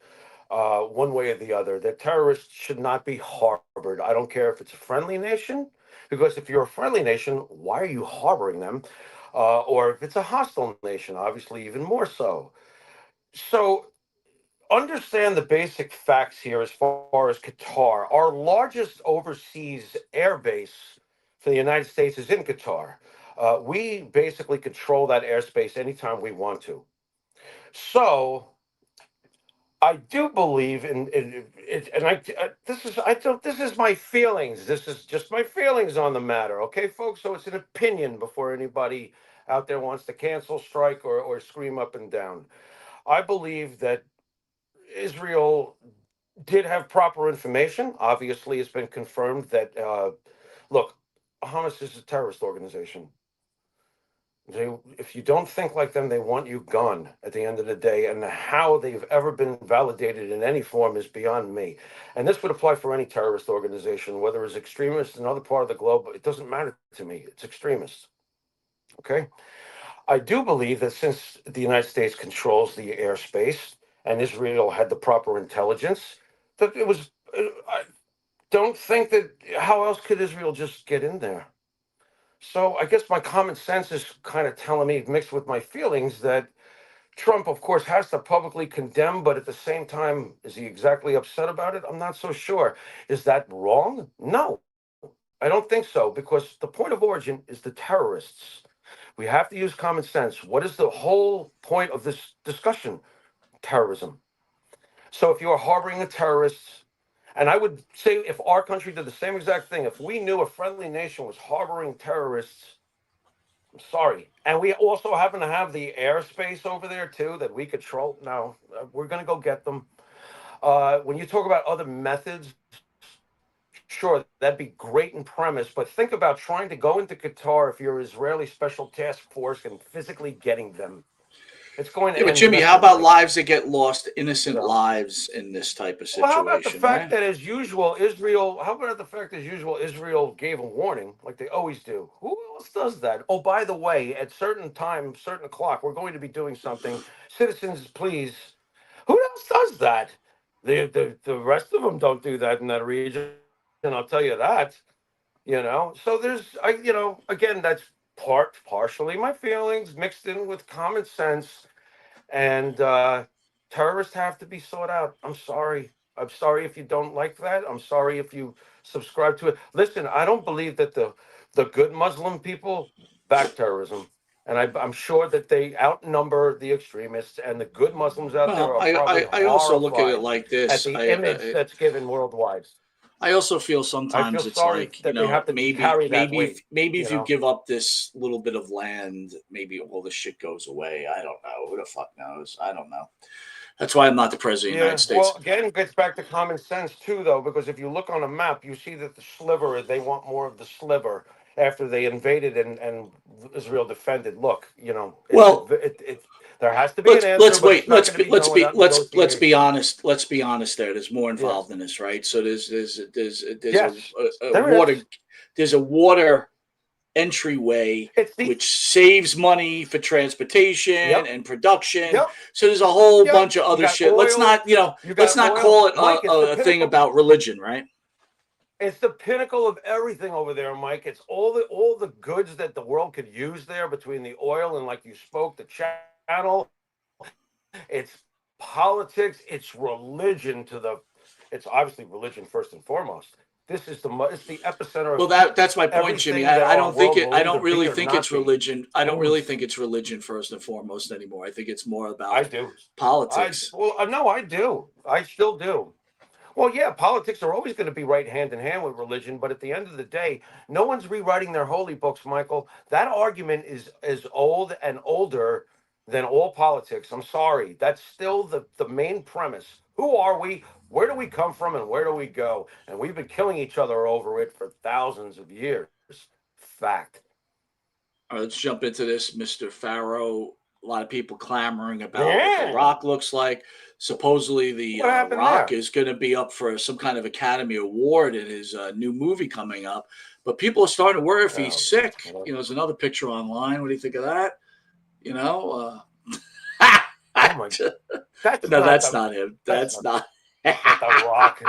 one way or the other, that terrorists should not be harbored. I don't care if it's a friendly nation, because if you're a friendly nation, why are you harboring them? Or if it's a hostile nation, obviously, even more so. So understand the basic facts here as far as Qatar. Our largest overseas air base for the United States is in Qatar. We basically control that airspace anytime we want to. So I do believe in it, and this is I don't this is my feelings. This is just my feelings on the matter, okay, folks. So it's an opinion before anybody out there wants to cancel, strike, or scream up and down. I believe that Israel did have proper information. Obviously, it's been confirmed that look, Hamas is a terrorist organization. If you don't think like them, they want you gone at the end of the day. And how they've ever been validated in any form is beyond me. And this would apply for any terrorist organization, whether it's extremists in another part of the globe. It doesn't matter to me. It's extremists. Okay. I do believe that since the United States controls the airspace and Israel had the proper intelligence, that it was. I don't think that. How else could Israel just get in there? So I guess my common sense is kind of telling me, mixed with my feelings, that Trump, of course, has to publicly condemn, but at the same time, is he exactly upset about it? I'm not so sure. Is that wrong? No, I don't think so, because the point of origin is the terrorists. We have to use common sense. What is the whole point of this discussion? Terrorism. So if you are harboring a terrorist, and I would say if our country did the same exact thing, if we knew a friendly nation was harboring terrorists, I'm sorry. And we also happen to have the airspace over there too that we control. No, we're going to go get them. When you talk about other methods, sure, that'd be great in premise. But think about trying to go into Qatar if you're Israeli Special Task Force and physically getting them. It's going to Yeah, but end Jimmy, how about miserably. lives that get lost, innocent You know? lives in this type of Well, how about the situation, fact right? that, as usual, Israel? How about the fact, as usual, Israel gave a warning, like they always do? Who else does that? Oh, by the way, at certain time, certain o'clock, we're going to be doing something. Citizens, please. Who else does that? The rest of them don't do that in that region, and I'll tell you that. So again, that's partially my feelings mixed in with common sense, and terrorists have to be sought out. I'm sorry. I'm sorry if you don't like that. I'm sorry if you subscribe to it. Listen, I don't believe that the good Muslim people back terrorism. And I'm sure that they outnumber the extremists, and the good Muslims out there Well, are probably I also look at it horrified like at this. the image that's given worldwide. I also feel I feel sometimes it's sorry like, that they have to maybe carry that weight. maybe You if you know. give up this little bit of land, maybe all this shit goes away. I don't know. Who the fuck knows? I don't know. That's why I'm not the president of the United Yeah, well, States. again, it gets back to common sense too, though, because if you look on a map, you see that the sliver, they want more of the sliver after they invaded and Israel defended. Look, Well, there has to be an answer, let's but it's wait. not going to be done without Let's be negotiation. honest. Let's be honest. There's more Yes, involved in this, right? So there's yes, a there is. water there's a water entryway It's the which saves money for transportation Yep, and production. yep, So there's a whole yep. bunch of You other got shit. oil. You Let's got not oil, call it Mike. It's the a thing pinnacle. about religion, right? It's the pinnacle of everything over there, Mike. It's all the goods that the world could use there, between the oil and, like you spoke, the channel. It's politics. It's religion It's obviously religion first and foremost. It's the epicenter Well, of that's my point, Jimmy. everything that I our don't think world it. will I either don't be really or think it's not be. religion. I don't Mm, really think it's religion first and foremost anymore. I think it's more I about do. politics. No, I do. I still do. Well, yeah, politics are always going to be right hand in hand with religion, but at the end of the day, no one's rewriting their holy books, Michael. That argument is as old and older than all politics. I'm sorry. That's still the main premise. Who are we? Where do we come from and where do we go? And we've been killing each other over it for thousands of years. Fact. All right, let's jump into this, Mr. Farrow. A lot of people clamoring about what Yeah. The Rock looks like. Supposedly, The What happened Rock there? is going to be up for some kind of Academy Award in his new movie coming up. But people are starting to worry if he's sick. God. You know, there's another picture online. What do you think of that? You know, Oh my! that's not him. That's not The Rock.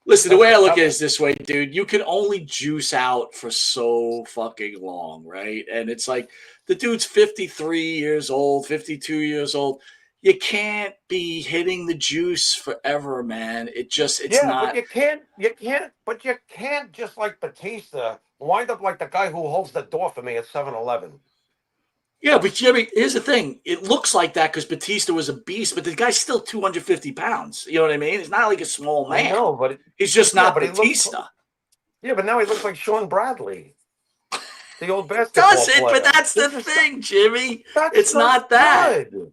Listen, the way I look at it is this way, dude. You can only juice out for so fucking long, right? And it's like the dude's 53 years old, 52 years old. You can't be hitting the juice forever, man. It's not. But you can't just like Batista wind up like the guy who holds the door for me at 7-Eleven. Yeah, but Jimmy, here's the thing. It looks like that because Batista was a beast, but the guy's still 250 pounds. You know what I mean? He's not like a small man. I know, but he's just not but Batista. But now he looks like Sean Bradley, the old basketball Does it? player. But that's the thing, Jimmy. That's It's not that. good.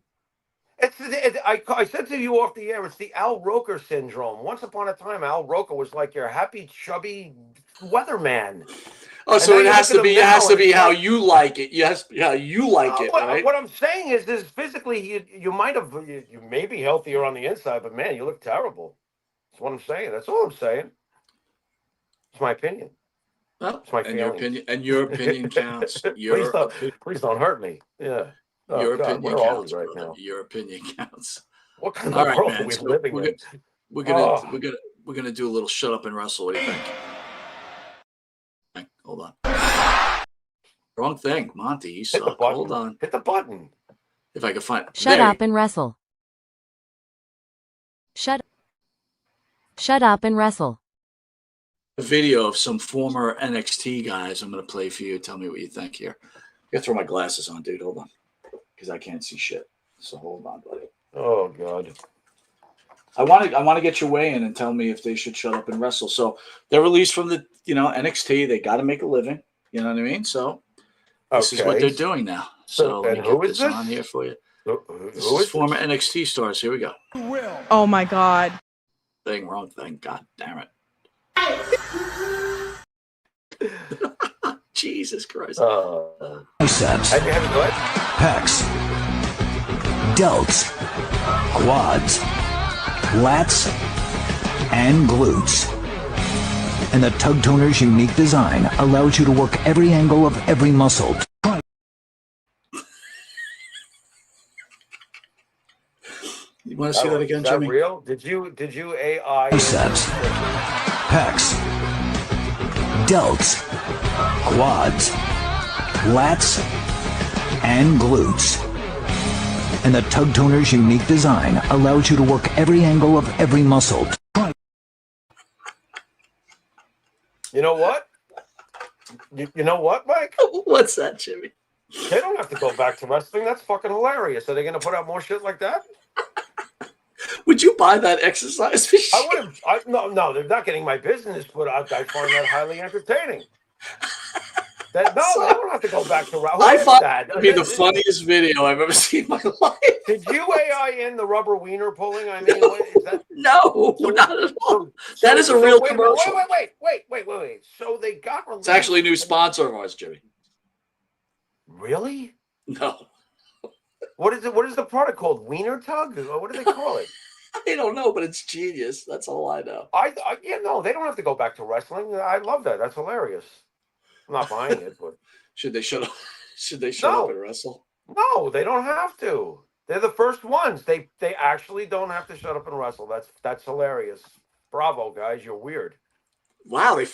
I said to you off the air, it's the Al Roker syndrome. Once upon a time, Al Roker was like your happy, chubby weatherman. Oh, so it has to be. It has to be how you like it. Yes, how you like it, right? What I'm saying is physically, you may be healthier on the inside, but man, you look terrible. That's what I'm saying. That's all I'm saying. It's my opinion. Well, It's my your opinion counts. Please don't hurt me. Yeah. Oh, your God, opinion where are counts, we right brother. now? Your opinion counts. What kind All of right, world man. are we So living in? we're gonna do a little shut up and wrestle. What do you think? Hold on. Wrong thing, Monty. You Hit the suck. button. Hold on. Hit the button. If I can find. Shut up and wrestle. Shut up and wrestle. A video of some former NXT guys. I'm going to play for you. Tell me what you think here. I got to throw my glasses on, dude. Hold on. Because I can't see shit. So hold on, buddy. Oh, God. I want to get your way in and tell me if they should shut up and wrestle. So they're released from the NXT. They got to make a living. You know what I mean? So this is what they're doing now. So let me who get is this this? on here for you. This Who is is former this? NXT stars. Here we go. Oh my God. Wrong thing. God damn it. Jesus Christ. Biceps, Have you had it good? pecs, delts, quads, lats, and glutes. And the Tug Toner's unique design allows you to work every angle of every muscle. You want to see that again, Is that Jimmy? real? Did you AI? Biceps, pecs, delts, quads, lats, and glutes. And the Tug Toner's unique design allows you to work every angle of every muscle. You know what? You know what, Mike? What's that, Jimmy? They don't have to go back to wrestling. That's fucking hilarious. Are they going to put out more shit like that? Would you buy that exercise machine? I wouldn't. No, they're not getting my business, but I find that highly entertaining. They don't have to go back to wrestling. I thought that would be the funniest video I've ever seen in my life. Did you AI in the rubber wiener pulling? I mean, what is that? No, not at all. That is a real commercial. Wait. So they got released. It's actually a new sponsor of ours, Jimmy. Really? No. What is it? What is the product called? Wiener Tug? What do they call it? I don't know, but it's genius. That's all I know. They don't have to go back to wrestling. I love that. That's hilarious. I'm not buying it, but Should they shut up? Should they shut up and wrestle? no, they don't have to. They're the first ones. They actually don't have to shut up and wrestle. That's hilarious. Bravo, guys. You're weird. Wow, we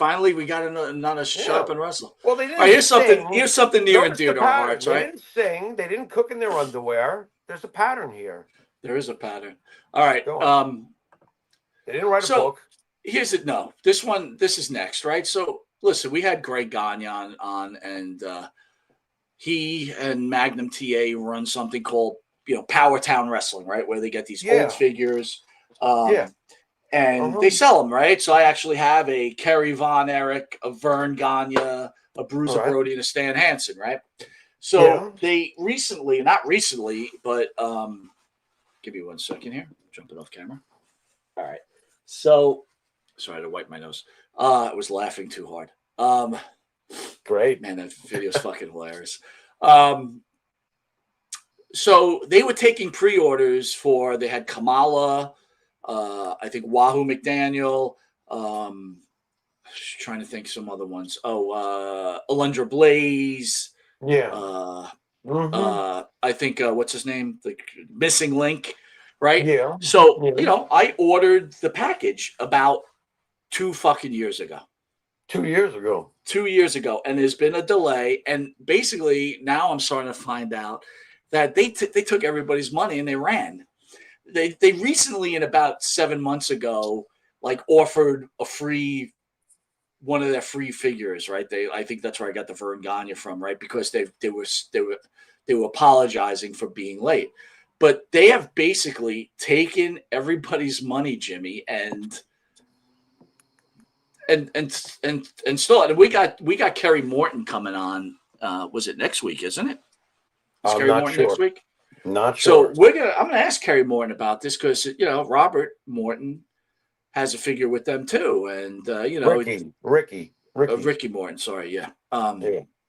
got another shut up and wrestle. Well, they didn't. All right, sing. here's something near and Notice dear the to our pattern. hearts, They right? didn't sing. They didn't cook in their underwear. There's a pattern here. There is a pattern. All right. Go on. They didn't write a book. Here's it. No, this is next, right? So listen, we had Greg Gagne on and he and Magnum TA run something called, Power Town Wrestling, right? Where they get these old figures. And they sell them, right? So I actually have a Kerry Von Erich, a Vern Gagne, a Bruiser Brody, and a Stan Hansen, right? So they recently, not recently, but give me 1 second here. Jumping off camera. All right. So sorry to wipe my nose. I was laughing too hard. Great. Man, that video's fucking hilarious. So they were taking pre-orders for, they had Kamala, I think Wahoo McDaniel, trying to think some other ones. Alundra Blaze. Yeah. I think what's his name? The Missing Link, right? Yeah. So I ordered the package about 2 fucking years ago. 2 years ago. 2 years ago, and there's been a delay. And basically, now I'm starting to find out that they took everybody's money and they ran. They recently, in about 7 months ago, like offered a free one of their free figures, right? I think that's where I got the Vern Gagne from, right? Because they were apologizing for being late, but they have basically taken everybody's money, Jimmy, and stole it. And we got Kerry Morton coming on. Was it next week? Isn't it? Is Kerry Morton next week? Not sure. So I'm gonna ask Kerry Morton about this because Robert Morton has a figure with them too, and Ricky Morton. Sorry, yeah.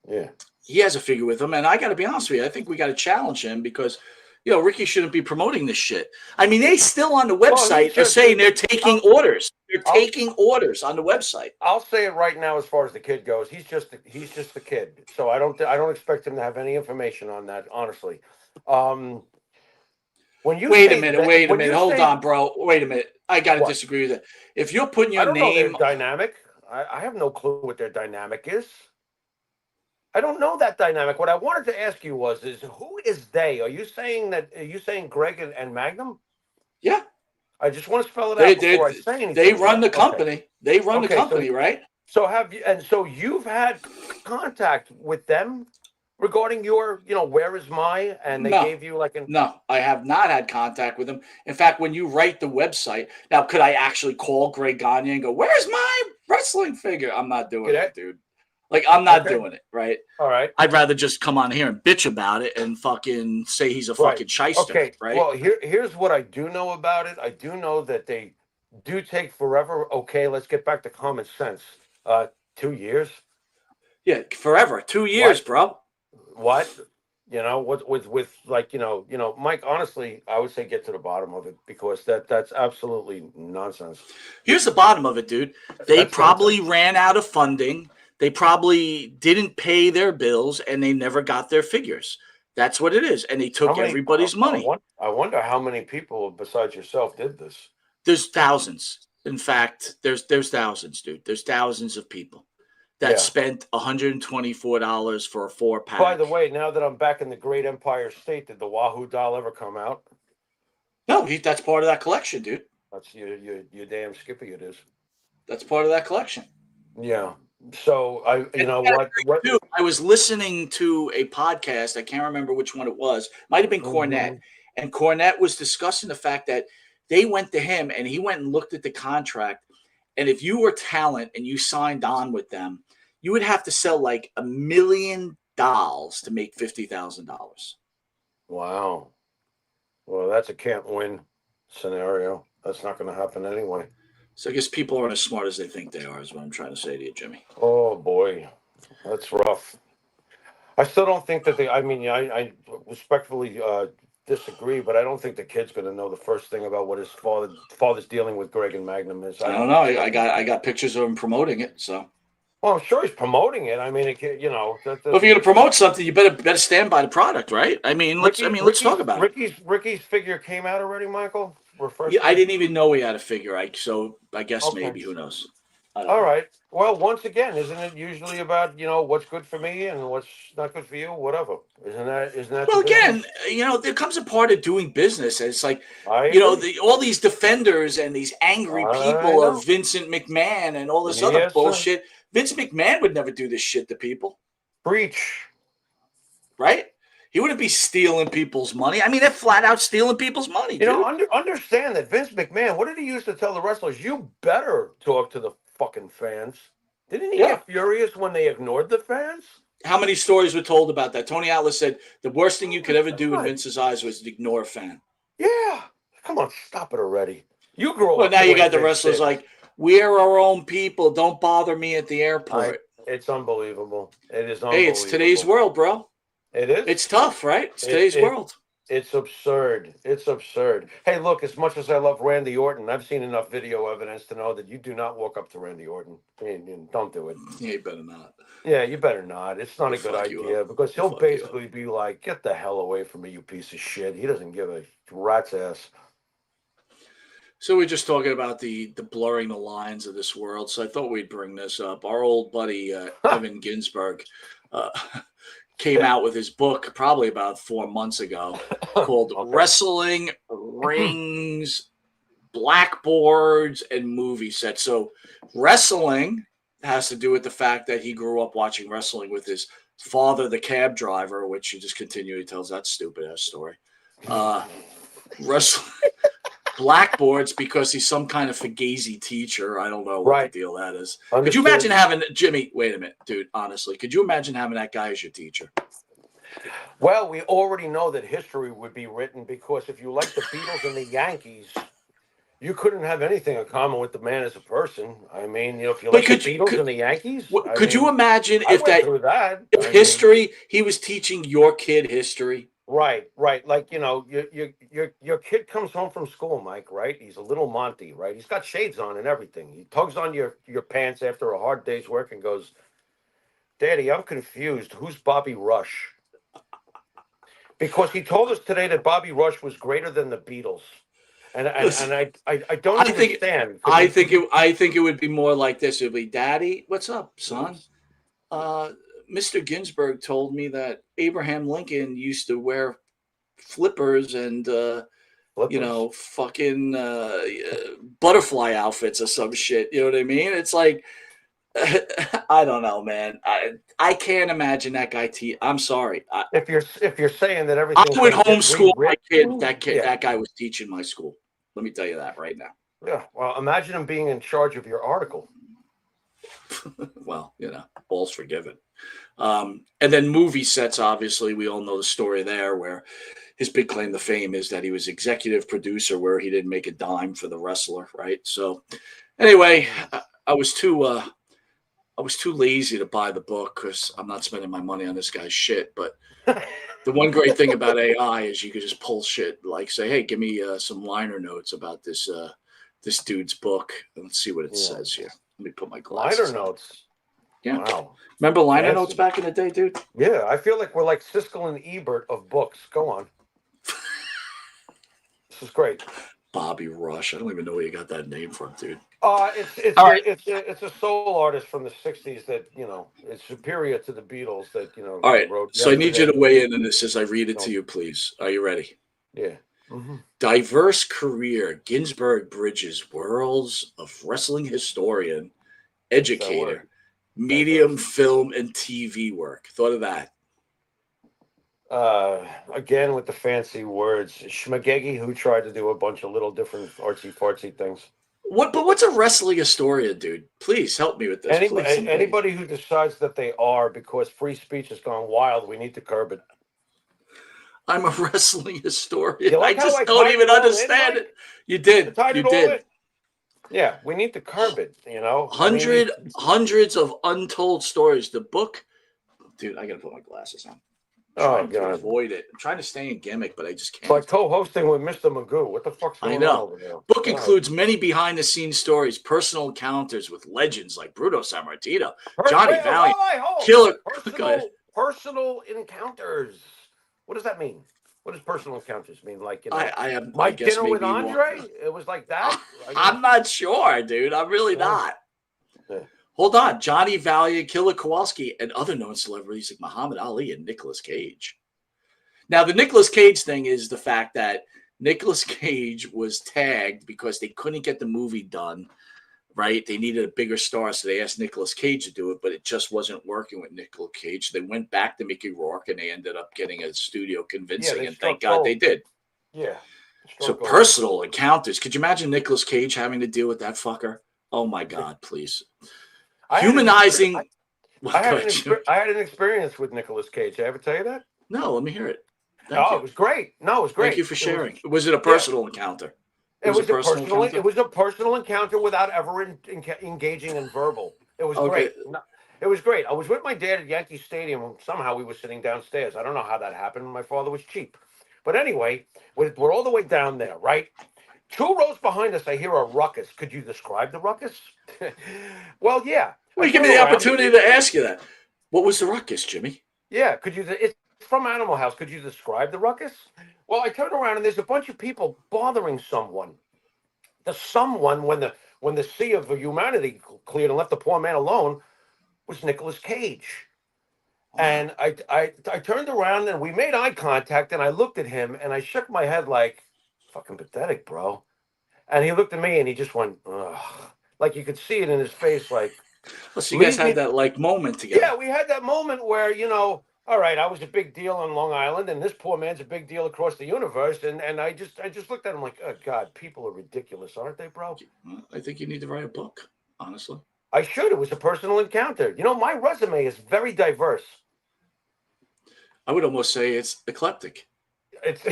Yeah. He has a figure with him, and I got to be honest with you, I think we got to challenge him because Ricky shouldn't be promoting this shit. I mean, they still on the website are saying they're taking orders. They're taking orders on the website. I'll say it right now. As far as the kid goes, he's just the kid. So I don't expect him to have any information on that. Honestly, when you wait a minute, hold on, bro. Wait a minute, I got to disagree with that. If you're putting your name, dynamic, I have no clue what their dynamic is. I don't know that dynamic. What I wanted to ask you is who is they? Are you saying Greg and Magnum? Yeah. I just want to spell it out before I say anything. They run the company. Okay. They run the company, right? So you've had contact with them regarding your, where is my, and they gave you like No, I have not had contact with them. In fact, when you write the website, now could I actually call Greg Gagne and go, "Where's my wrestling figure?" I'm not doing it, dude. Like, I'm not doing it, right? All right. I'd rather just come on here and bitch about it and fucking say he's a fucking shyster, right? Well, here's what I do know about it. I do know that they do take forever. Okay, let's get back to common sense. 2 years? Yeah, forever. 2 years, bro. What? With like, Mike, honestly, I would say get to the bottom of it because that's absolutely nonsense. Here's the bottom of it, dude. They probably ran out of funding. They probably didn't pay their bills and they never got their figures. That's what it is. And they took everybody's money. I wonder how many people besides yourself did this. There's thousands. In fact, there's thousands, dude. There's thousands of people that spent $124 for a 4-pack. By the way, now that I'm back in the great Empire State, did the Wahoo doll ever come out? No, that's part of that collection, dude. That's your damn Skippy. It is. That's part of that collection. Yeah. So Dude, I was listening to a podcast. I can't remember which one it was. Might have been Cornette. And Cornette was discussing the fact that they went to him and he went and looked at the contract. And if you were talent and you signed on with them, you would have to sell like $1 million to make $50,000. Wow. Well, that's a can't win scenario. That's not going to happen anyway. So I guess people aren't as smart as they think they are, is what I'm trying to say to you, Jimmy. Oh, boy. That's rough. I still don't think that I respectfully disagree, but I don't think the kid's going to know the first thing about what his father's dealing with Greg and Magnum is. I don't know. I got pictures of him promoting it, so. Well, I'm sure he's promoting it. I mean, if you're going to promote something, you better stand by the product, right? I mean, let's talk about it. Ricky's figure came out already, Michael? I didn't even know he had a figure. So I guess maybe, who knows? All right. Well, once again, isn't it usually about, what's good for me and what's not good for you? Whatever. Isn't that? Well, again, there comes a part of doing business. And it's like, all these defenders and these angry people of Vincent McMahon and all this other bullshit. Vince McMahon would never do this shit to people. Preach. Right? He wouldn't be stealing people's money. I mean, they're flat out stealing people's money. Understand that Vince McMahon, what did he used to tell the wrestlers? You better talk to the fucking fans. Didn't he Yeah. get furious when they ignored the fans? How many stories were told about that? Tony Atlas said the worst thing you could ever do in God. Vince's eyes was to ignore a fan. Yeah. Come on, stop it already. You grew Well, up. now the you way got the Vince wrestlers did. like, we're our own people. Don't bother me at the airport. It's unbelievable. It is Hey, unbelievable. it's today's world, bro. It is. It's tough, right? It's today's world. It's absurd. It's absurd. Hey, look, as much as I love Randy Orton, I've seen enough video evidence to know that you do not walk up to Randy Orton. And don't do it. Yeah, you better not. Yeah, you better not. It's not He'll a good fuck you idea up. because He'll he'll fuck you basically be like, get the hell away from me, you piece of shit. He doesn't give a rat's ass. So we're just talking about the blurring the lines of this world. So I thought we'd bring this up. Our old buddy Evan Ginsberg came out with his book probably about 4 months ago called Wrestling, Rings, Blackboards, and Movie Sets. So wrestling has to do with the fact that he grew up watching wrestling with his father, the cab driver, which he just continually tells that stupid ass story. Wrestling. Blackboards because he's some kind of fugazi teacher. I don't know what the deal that is. Understood. Could you imagine having Jimmy? Wait a minute, dude. Honestly, could you imagine having that guy as your teacher? Well, we already know that history would be written because if you like the Beatles and the Yankees, you couldn't have anything in common with the man as a person. I mean, if you like the Beatles and the Yankees, could you imagine if history, he was teaching your kid history? Right. Like, your kid comes home from school, Mike, right? He's a little Monty, right? He's got shades on and everything. He tugs on your pants after a hard day's work and goes, Daddy, I'm confused. Who's Bobby Rush? Because he told us today that Bobby Rush was greater than the Beatles. And I don't understand. I think it would be more like this. It would be, Daddy, what's up, son? Mr. Ginsburg told me that Abraham Lincoln used to wear flippers and fucking butterfly outfits or some shit. You know what I mean? It's like I don't know, man. I can't imagine that guy. I'm sorry. If you're saying that everything, I would homeschool my kid. That guy was teaching my school. Let me tell you that right now. Yeah. Well, imagine him being in charge of your article. Well, all's forgiven. And then movie sets, obviously, we all know the story there where his big claim to fame is that he was executive producer where he didn't make a dime for the wrestler, right? So anyway, I was too lazy to buy the book because I'm not spending my money on this guy's shit. But the one great thing about AI is you could just pull shit, like say, hey, give me some liner notes about this dude's book. And let's see what it says here. Let me put my glasses Liner on. notes. Yeah. Wow. Remember liner notes back in the day, dude? Yeah, I feel like we're like Siskel and Ebert of books. Go on. This is great. Bobby Rush. I don't even know where you got that name from, dude. It's a soul artist from the '60s that is superior to the Beatles. That All right. wrote So I need you to weigh in on this as I read it to you, please. Are you ready? Yeah. Mm-hmm. Diverse career. Ginsburg bridges worlds of wrestling historian, educator, medium, film, and TV work. Thought of that. Again with the fancy words, Schmagegi, who tried to do a bunch of little different artsy-fartsy things. But what's a wrestling historian, dude? Please help me with this. Anybody who decides that they are, because free speech has gone wild, we need to curb it. I'm a wrestling historian. Like I just don't even understand it. You did. You did. Yeah, we need to curb it. Hundreds of untold stories. The book, dude. I gotta put my glasses on. I'm trying to avoid it. I'm trying to stay in gimmick, but I just can't. It's like co-hosting with Mr. Magoo. What the fuck's going on over there? Book includes many behind-the-scenes stories, personal encounters with legends like Bruno Sammartino, Johnny Valiant, Killer. Personal encounters. What does that mean? What does personal encounters mean? Like, I have my dinner with Andre. It was like that. I'm not sure, dude. I'm really not. Yeah. Hold on. Johnny Valiant, Killer Kowalski, and other known celebrities like Muhammad Ali and Nicolas Cage. Now, the Nicolas Cage thing is the fact that Nicolas Cage was tagged because they couldn't get the movie done, right? They needed a bigger star, so they asked Nicolas Cage to do it, but it just wasn't working with Nicolas Cage. They went back to Mickey Rourke, and they ended up getting a studio convincing, and thank God they did. Yeah. So personal encounters. Could you imagine Nicolas Cage having to deal with that fucker? Oh, my God, please. Humanizing. I had an experience with Nicolas Cage. Did I ever tell you that? No, let me hear it. Thank you. It was great. No, it was great. Thank you for sharing. Was it a personal encounter? It was a personal encounter without ever engaging in verbal. It was great. It was great. I was with my dad at Yankee Stadium, and somehow we were sitting downstairs. I don't know how that happened. My father was cheap. But anyway, we're all the way down there, right? 2 rows behind us, I hear a ruckus. Could you describe the ruckus? Well, yeah. Well, you give me the opportunity to ask you that. What was the ruckus, Jimmy? Yeah, it's from Animal House. Could you describe the ruckus? Well, I turned around and there's a bunch of people bothering someone. The someone, when the sea of humanity cleared and left the poor man alone, was Nicolas Cage. And I turned around and we made eye contact and I looked at him and I shook my head like, fucking pathetic, bro. And he looked at me and he just went, ugh. Like you could see it in his face, like. Well, so you guys had that like moment together. Yeah, we had that moment where, all right, I was a big deal on Long Island and this poor man's a big deal across the universe. And I just looked at him like, oh God, people are ridiculous, aren't they, bro? I think you need to write a book, honestly. I should. It was a personal encounter. My resume is very diverse. I would almost say it's eclectic. It's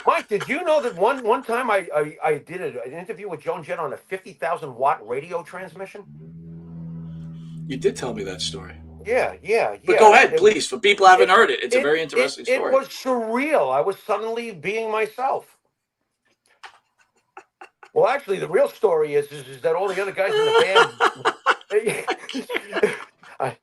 Mike, did you know that one time I did an interview with Joan Jett on a 50,000 watt radio transmission? You did tell me that story. Yeah. But go ahead, please. For people who haven't heard it, it's a very interesting story. It was surreal. I was suddenly being myself. Well, actually, the real story is that all the other guys in the band.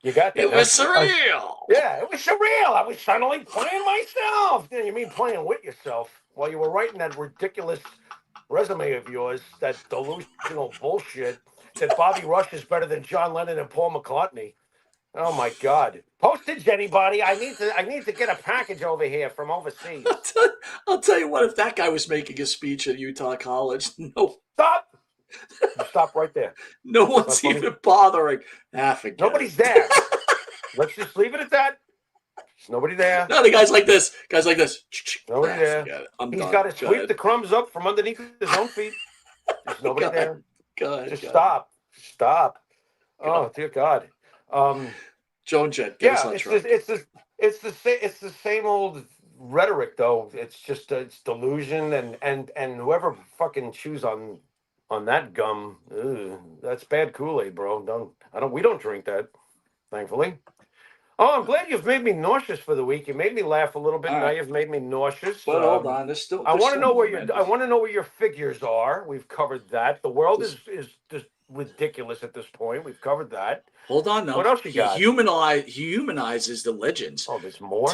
You got that? It was surreal. Yeah, it was surreal. I was suddenly playing myself. You mean playing with yourself while you were writing that ridiculous resume of yours, that delusional bullshit that Bobby Rush is better than John Lennon and Paul McCartney. Oh my God! Postage, anybody? I need to get a package over here from overseas. I'll tell you what. If that guy was making a speech at Utah College, Stop! Stop right there. No one's even bothering. Nobody's there. Let's just leave it at that. There's nobody there. No, the guy's like this. Nobody there. He's got to sweep the crumbs up from underneath his own feet. There's nobody there. Just stop. Oh dear God. Joan Jett. It's the same old rhetoric though. It's just it's delusion and whoever fucking chews on that gum, that's bad Kool-Aid, bro. We don't drink that, thankfully. Oh, I'm glad you've made me nauseous for the week. You made me laugh a little bit. Now you've made me nauseous. But hold on, there's still. I want to know where your figures are. We've covered that. The world is just ridiculous at this point. We've covered that. Hold on, now. What else you got? He humanizes the legends. Oh, there's more.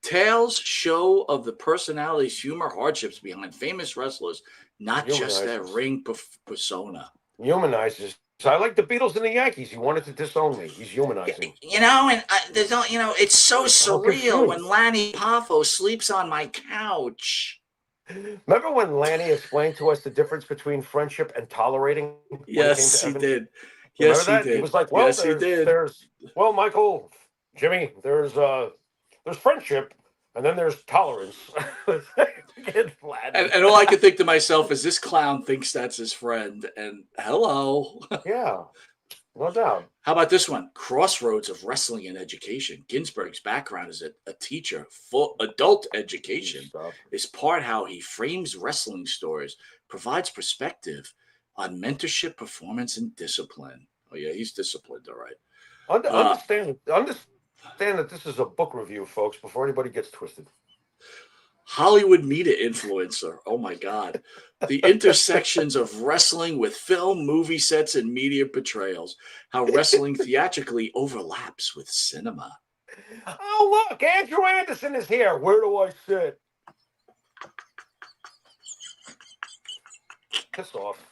Tales show of the personalities, humor, hardships behind famous wrestlers, not just their ring persona. Humanizes. So I like the Beatles and the Yankees. He wanted to disown me. He's humanizing. And there's no, it's so surreal when Lanny Poffo sleeps on my couch. Remember when Lanny explained to us the difference between friendship and tolerating? Yes, he did. Yes, he did. He was like, well, well, Michael, Jimmy, there's friendship, and then there's tolerance. And all I could think to myself is this clown thinks that's his friend. And hello. Yeah, no doubt. How about this one? Crossroads of Wrestling and Education. Ginsburg's background as a teacher for adult education is part how he frames wrestling stories, provides perspective on mentorship, performance, and discipline. Oh, yeah, he's disciplined, all right. Understand that this is a book review, folks, before anybody gets twisted. Hollywood media influencer. Oh my God. The intersections of wrestling with film, movie sets, and media portrayals. How wrestling theatrically overlaps with cinema. Oh, look, Andrew Anderson is here. Where do I sit? Piss off.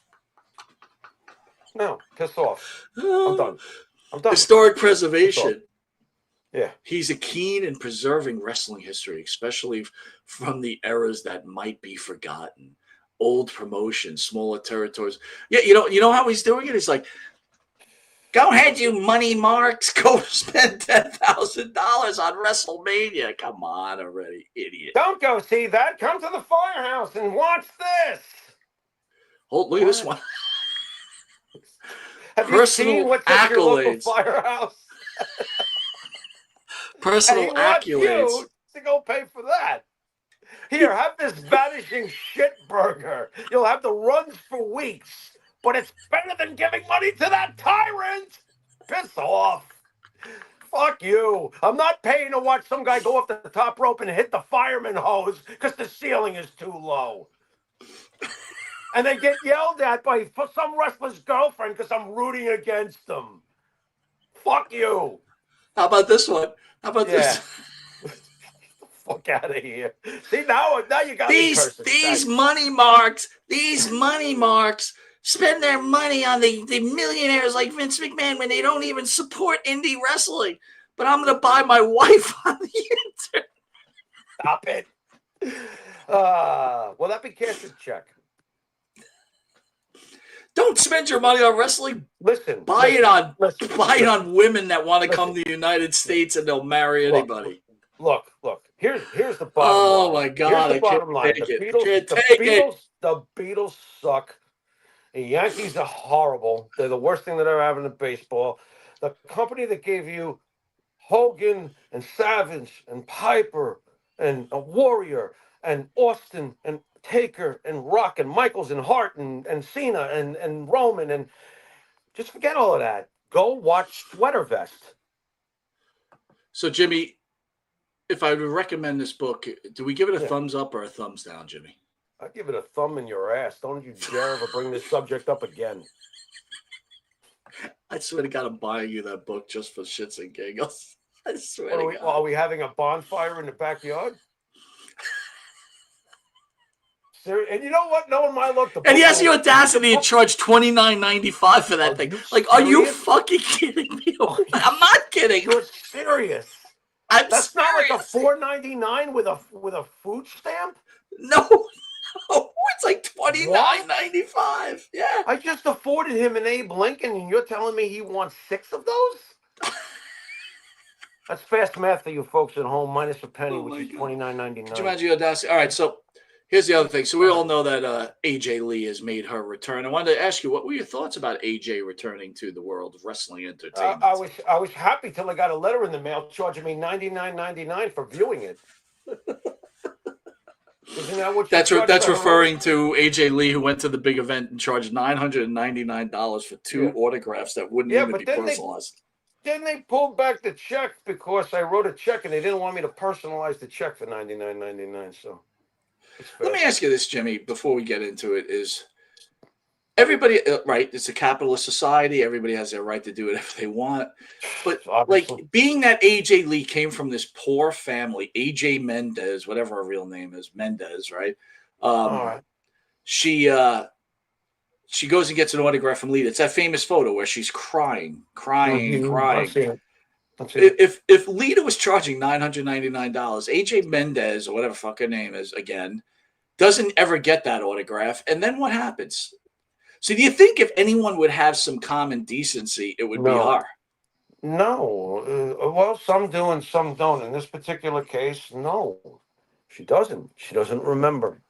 No, piss off. I'm done. Historic preservation. Yeah. He's a keen in preserving wrestling history, especially from the eras that might be forgotten. Old promotions, smaller territories. Yeah, you know how he's doing it? He's like, go ahead, you money marks. Go spend $10,000 on WrestleMania. Come on already, idiot. Don't go see that. Come to the firehouse and watch this. Look at this one. Have you seen Personal what's at your local accolades. firehouse? And Personal he wants accolades. you to go pay for that. Here, have this vanishing shit burger. You'll have the runs for weeks, but it's better than giving money to that tyrant. Piss off. Fuck you. I'm not paying to watch some guy go off the top rope and hit the fireman hose because the ceiling is too low. And they get yelled at by some wrestler's girlfriend because I'm rooting against them. Fuck you. How about this one? How about this? Fuck out of here. See, now you got me cursing. These money marks spend their money on the millionaires like Vince McMahon when they don't even support indie wrestling. But I'm going to buy my wife on the internet. Stop it. Will that be cash or check? Don't spend your money on wrestling. Buy it on women that want to come to the United States and they'll marry anybody. Look. Here's the bottom line. Oh my God! Here's the bottom line. The Beatles suck. The Yankees are horrible. They're the worst thing that ever happened in baseball. The company that gave you Hogan and Savage and Piper and a Warrior and Austin and Taker and Rock and Michaels and Hart and Cena and Roman and just forget all of that. Go watch Sweater Vest. So Jimmy, if I would recommend this book, do we give it a thumbs up or a thumbs down, Jimmy? I give it a thumb in your ass. Don't you dare ever bring this subject up again. I swear to God, I'm buying you that book just for shits and giggles. I swear to God. Are we having a bonfire in the backyard? And you know what? No one might look. And he has the audacity to charge $29.95 for that thing. Like, are you fucking kidding me? I'm not kidding. You're serious. That's not like a $4.99 with a food stamp. No, it's like $29.95. Yeah, I just afforded him an Abe Lincoln, and you're telling me he wants 6 of those? That's fast math for you folks at home, minus a penny, which is $29.99. Could you imagine the audacity? All right, so here's the other thing. So we all know that AJ Lee has made her return. I wanted to ask you, what were your thoughts about AJ returning to the world of wrestling entertainment? I was happy till I got a letter in the mail charging me $99.99 for viewing it. Isn't that what that's referring to AJ Lee, who went to the big event and charged $999 for 2 autographs that wouldn't even be personalized. Then they pulled back the check because I wrote a check and they didn't want me to personalize the check for $99.99. So let me ask you this, Jimmy, before we get into it, is everybody, right, it's a capitalist society. Everybody has their right to do whatever they want. But obviously, like, being that AJ Lee came from this poor family, AJ Mendez, whatever her real name is, Mendez, right? all right. She goes and gets an autograph from Lita. It's that famous photo where she's crying. I've seen it. If Lita was charging $999, AJ Mendez, or whatever fuck her name is, again, doesn't ever get that autograph, and then what happens? So do you think if anyone would have some common decency, it would be her? No. Well, some do and some don't. In this particular case, no. She doesn't. She doesn't remember.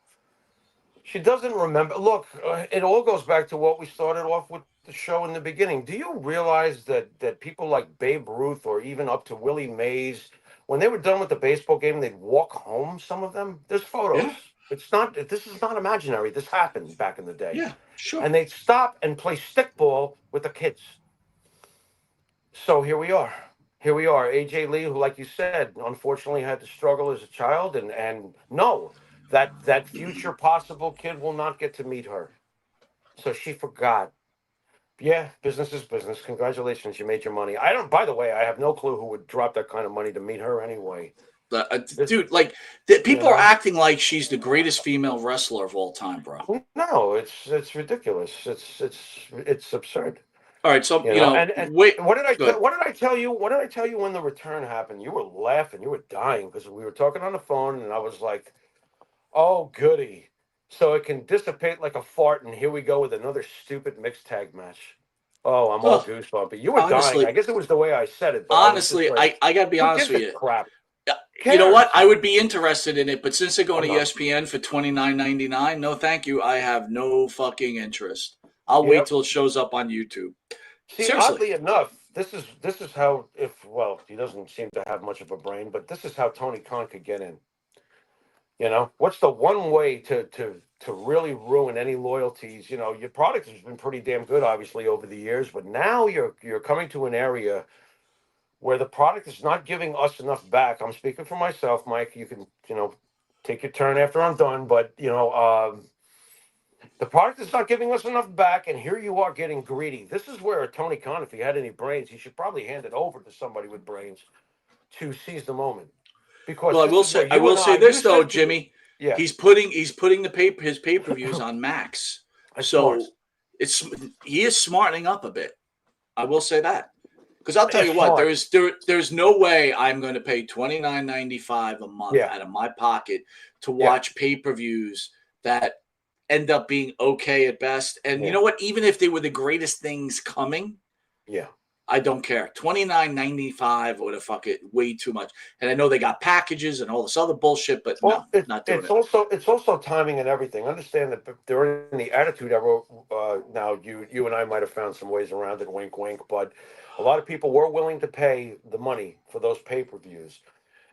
She doesn't remember. Look, it all goes back to what we started off with the show in the beginning. Do you realize that people like Babe Ruth or even up to Willie Mays, when they were done with the baseball game, they'd walk home, some of them? There's photos. Yeah. This is not imaginary. This happened back in the day. Yeah, sure. And they'd stop and play stickball with the kids. So here we are. AJ Lee, who, like you said, unfortunately had to struggle as a child, and no, that future possible kid will not get to meet her. So she forgot. Yeah, business is business. Congratulations, you made your money. By the way, I have no clue who would drop that kind of money to meet her anyway. Dude, like, people are acting like she's the greatest female wrestler of all time, bro. No, it's ridiculous. It's absurd. All right, so wait, what did I tell you? What did I tell you when the return happened? You were laughing, you were dying because we were talking on the phone, and I was like, "Oh, goody!" So it can dissipate like a fart, and here we go with another stupid mixed tag match. Oh, I'm all goosebumpy. You were dying. I guess it was the way I said it. Honestly, I gotta be honest with you. Crap. You know what? I would be interested in it, but since they're going to ESPN for $29.99, no, thank you. I have no fucking interest. I'll wait till it shows up on YouTube. See, Seriously. oddly enough, this is how he doesn't seem to have much of a brain, but this is how Tony Khan could get in. You know, what's the one way to really ruin any loyalties? You know, your product has been pretty damn good, obviously, over the years, but now you're coming to an area where the product is not giving us enough back. I'm speaking for myself, Mike. You can, take your turn after I'm done, but the product is not giving us enough back, and here you are getting greedy. This is where Tony Khan, if he had any brains, he should probably hand it over to somebody with brains to seize the moment. Because well, I will say this though, Jimmy. Yeah, He's putting his pay-per-views on Max. smart. He is smartening up a bit. I will say that. Because I'll tell It's you what, smart. there's no way I'm going to pay $29.95 a month out of my pocket to watch pay-per-views that end up being okay at best. And you know what? Even if they were the greatest things coming, I don't care. $29.95 or the fuck it, way too much. And I know they got packages and all this other bullshit, but not doing it. It's also timing and everything. Understand that they're in the attitude era. Now, you and I might have found some ways around it, wink, wink, but a lot of people were willing to pay the money for those pay-per-views.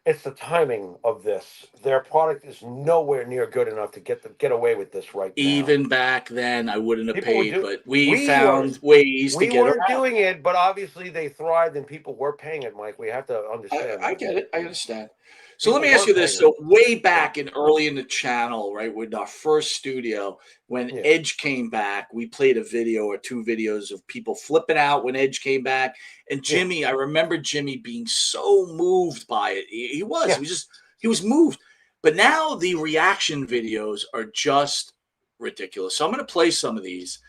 It's the timing of this. Their product is nowhere near good enough to get away with this right now. Even back then, I wouldn't have paid, but we found ways to get around. We weren't doing it, but obviously they thrived and people were paying it, Mike. We have to understand. I get it. I understand. So let me ask you this. So way back early in the channel, right, with our first studio, when Edge came back, we played a video or two videos of people flipping out when Edge came back. And Jimmy, I remember Jimmy being so moved by it. He was. He was moved. But now the reaction videos are just ridiculous. So I'm going to play some of these.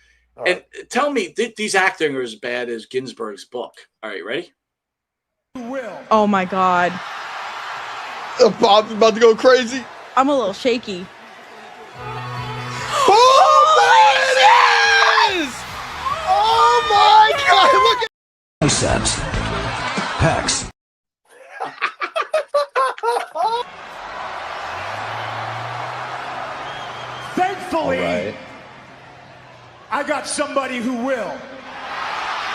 And tell me, these acting are as bad as Ginsburg's book. All right, ready? Oh my God. Bob's about to go crazy. I'm a little shaky. Oh, there it is! Oh my God! Look at Biceps. Pecs. Thankfully, I got somebody who will.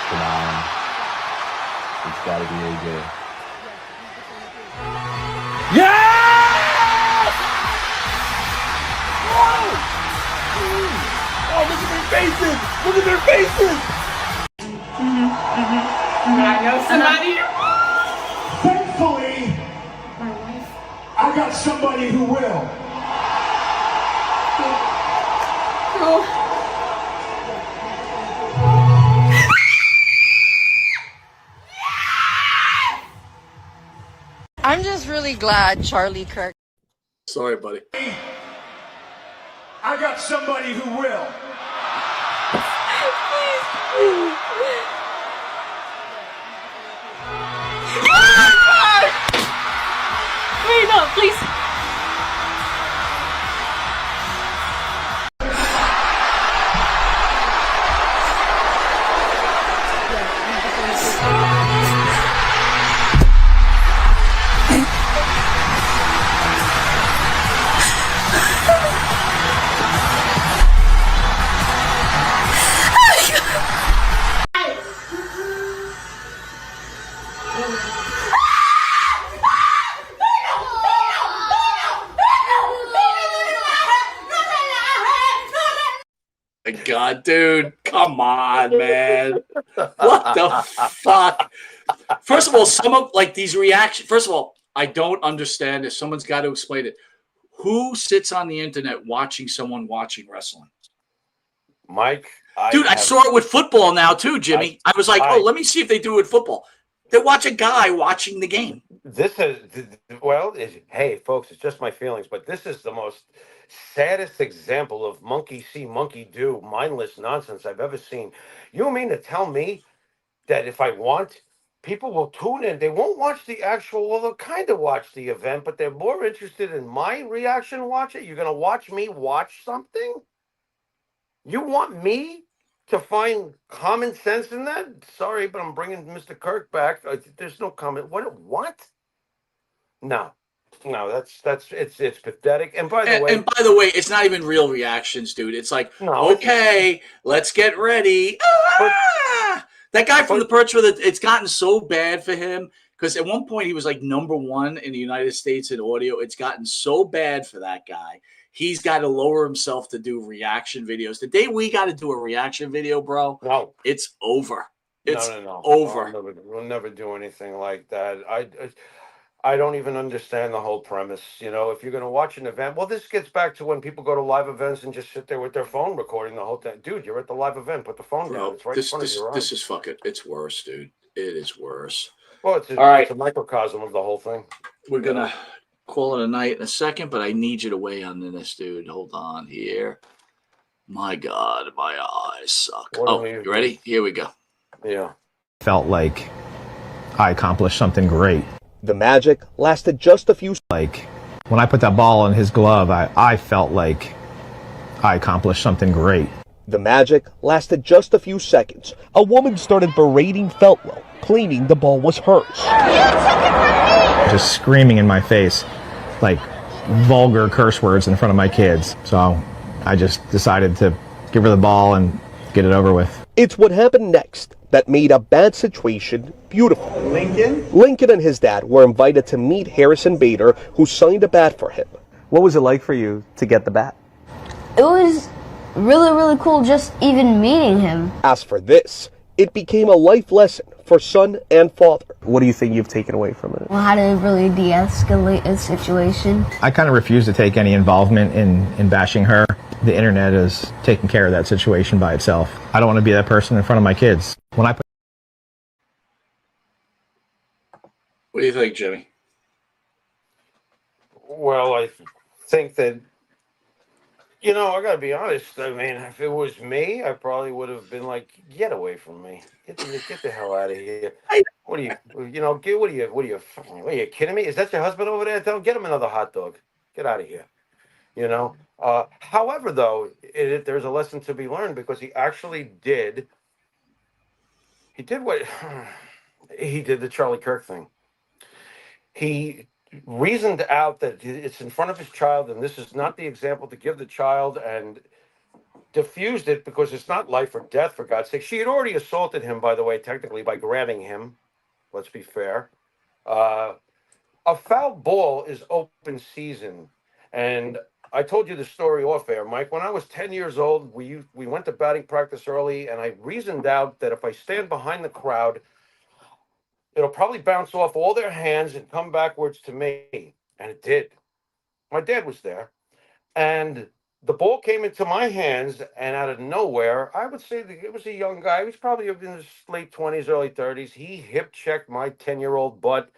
Come on. It's gotta be AJ. Yes! Whoa! Oh, look at their faces! Look at their faces! I know somebody. Thankfully, My wife. I got somebody who will. Who? I'm just really glad Charlie Kirk. Sorry, buddy. I got somebody who will. Wait, no, please. My God, dude, come on, man. What the fuck? First of all, some of like these reactions. First of all, I don't understand this. Someone's got to explain it. Who sits on the internet watching someone watching wrestling? Mike, I saw it with football now too, Jimmy. I was like, oh, let me see if they do it with football. They watch a guy watching the game. This is hey, folks, it's just my feelings, but this is the most saddest example of monkey see, monkey do, mindless nonsense I've ever seen. You mean to tell me that if I want, people will tune in? They won't watch the actual, well, they'll kind of watch the event, but they're more interested in my reaction. Watch it. You're going to watch me watch something? You want me to find common sense in that? Sorry, but I'm bringing Mr. Kirk back. There's no comment. What? No, it's pathetic. And by the way, it's not even real reactions, dude. It's like, okay, let's get ready. That guy from the perch with it, it's gotten so bad for him because at one point he was like #1 in the United States in audio. It's gotten so bad for that guy. He's got to lower himself to do reaction videos. The day we got to do a reaction video, bro, No, it's over. It's no. over. We'll never do anything like that. I don't even understand the whole premise. You know, if you're going to watch an event, well, this gets back to when people go to live events and just sit there with their phone recording the whole thing. Dude, you're at the live event. Put the phone down. It's right in front of your eyes. This is fucking. It's worse, dude. It is worse. Well, all right. It's a microcosm of the whole thing. We're gonna call it a night in a second, but I need you to weigh on this, dude. Hold on here. My God, my eyes suck. You ready? Here we go. Yeah. Felt like I accomplished something great. The magic lasted just a few. Like when I put that ball in his glove, I felt like I accomplished something great. The magic lasted just a few seconds. A woman started berating Feltwell, claiming the ball was hers. Just screaming in my face, like vulgar curse words in front of my kids. So I just decided to give her the ball and get it over with. It's what happened next that made a bad situation beautiful. Lincoln and his dad were invited to meet Harrison Bader, who signed a bat for him. What was it like for you to get the bat? It was really, really cool just even meeting him. As for this, it became a life lesson for son and father. What do you think you've taken away from it? Well, how to really de-escalate a situation. I kind of refuse to take any involvement in bashing her. The internet is taking care of that situation by itself. I don't want to be that person in front of my kids. What do you think, Jimmy? Well, I think that, you know, I got to be honest. I mean, if it was me, I probably would have been like, get away from me. Get the hell out of here. What are you, what are you kidding me? Is that your husband over there? Get him another hot dog. Get out of here. You know? However, though, there's a lesson to be learned because he actually did. He did the Charlie Kirk thing. He reasoned out that it's in front of his child, and this is not the example to give the child, and diffused it because it's not life or death, for God's sake. She had already assaulted him, by the way, technically, by grabbing him. Let's be fair. A foul ball is open season. And I told you the story off air, Mike. When I was 10 years old, we went to batting practice early, and I reasoned out that if I stand behind the crowd, it'll probably bounce off all their hands and come backwards to me. And it did. My dad was there. And the ball came into my hands, and out of nowhere, I would say that it was a young guy. He was probably in his late 20s, early 30s. He hip-checked my 10-year-old butt,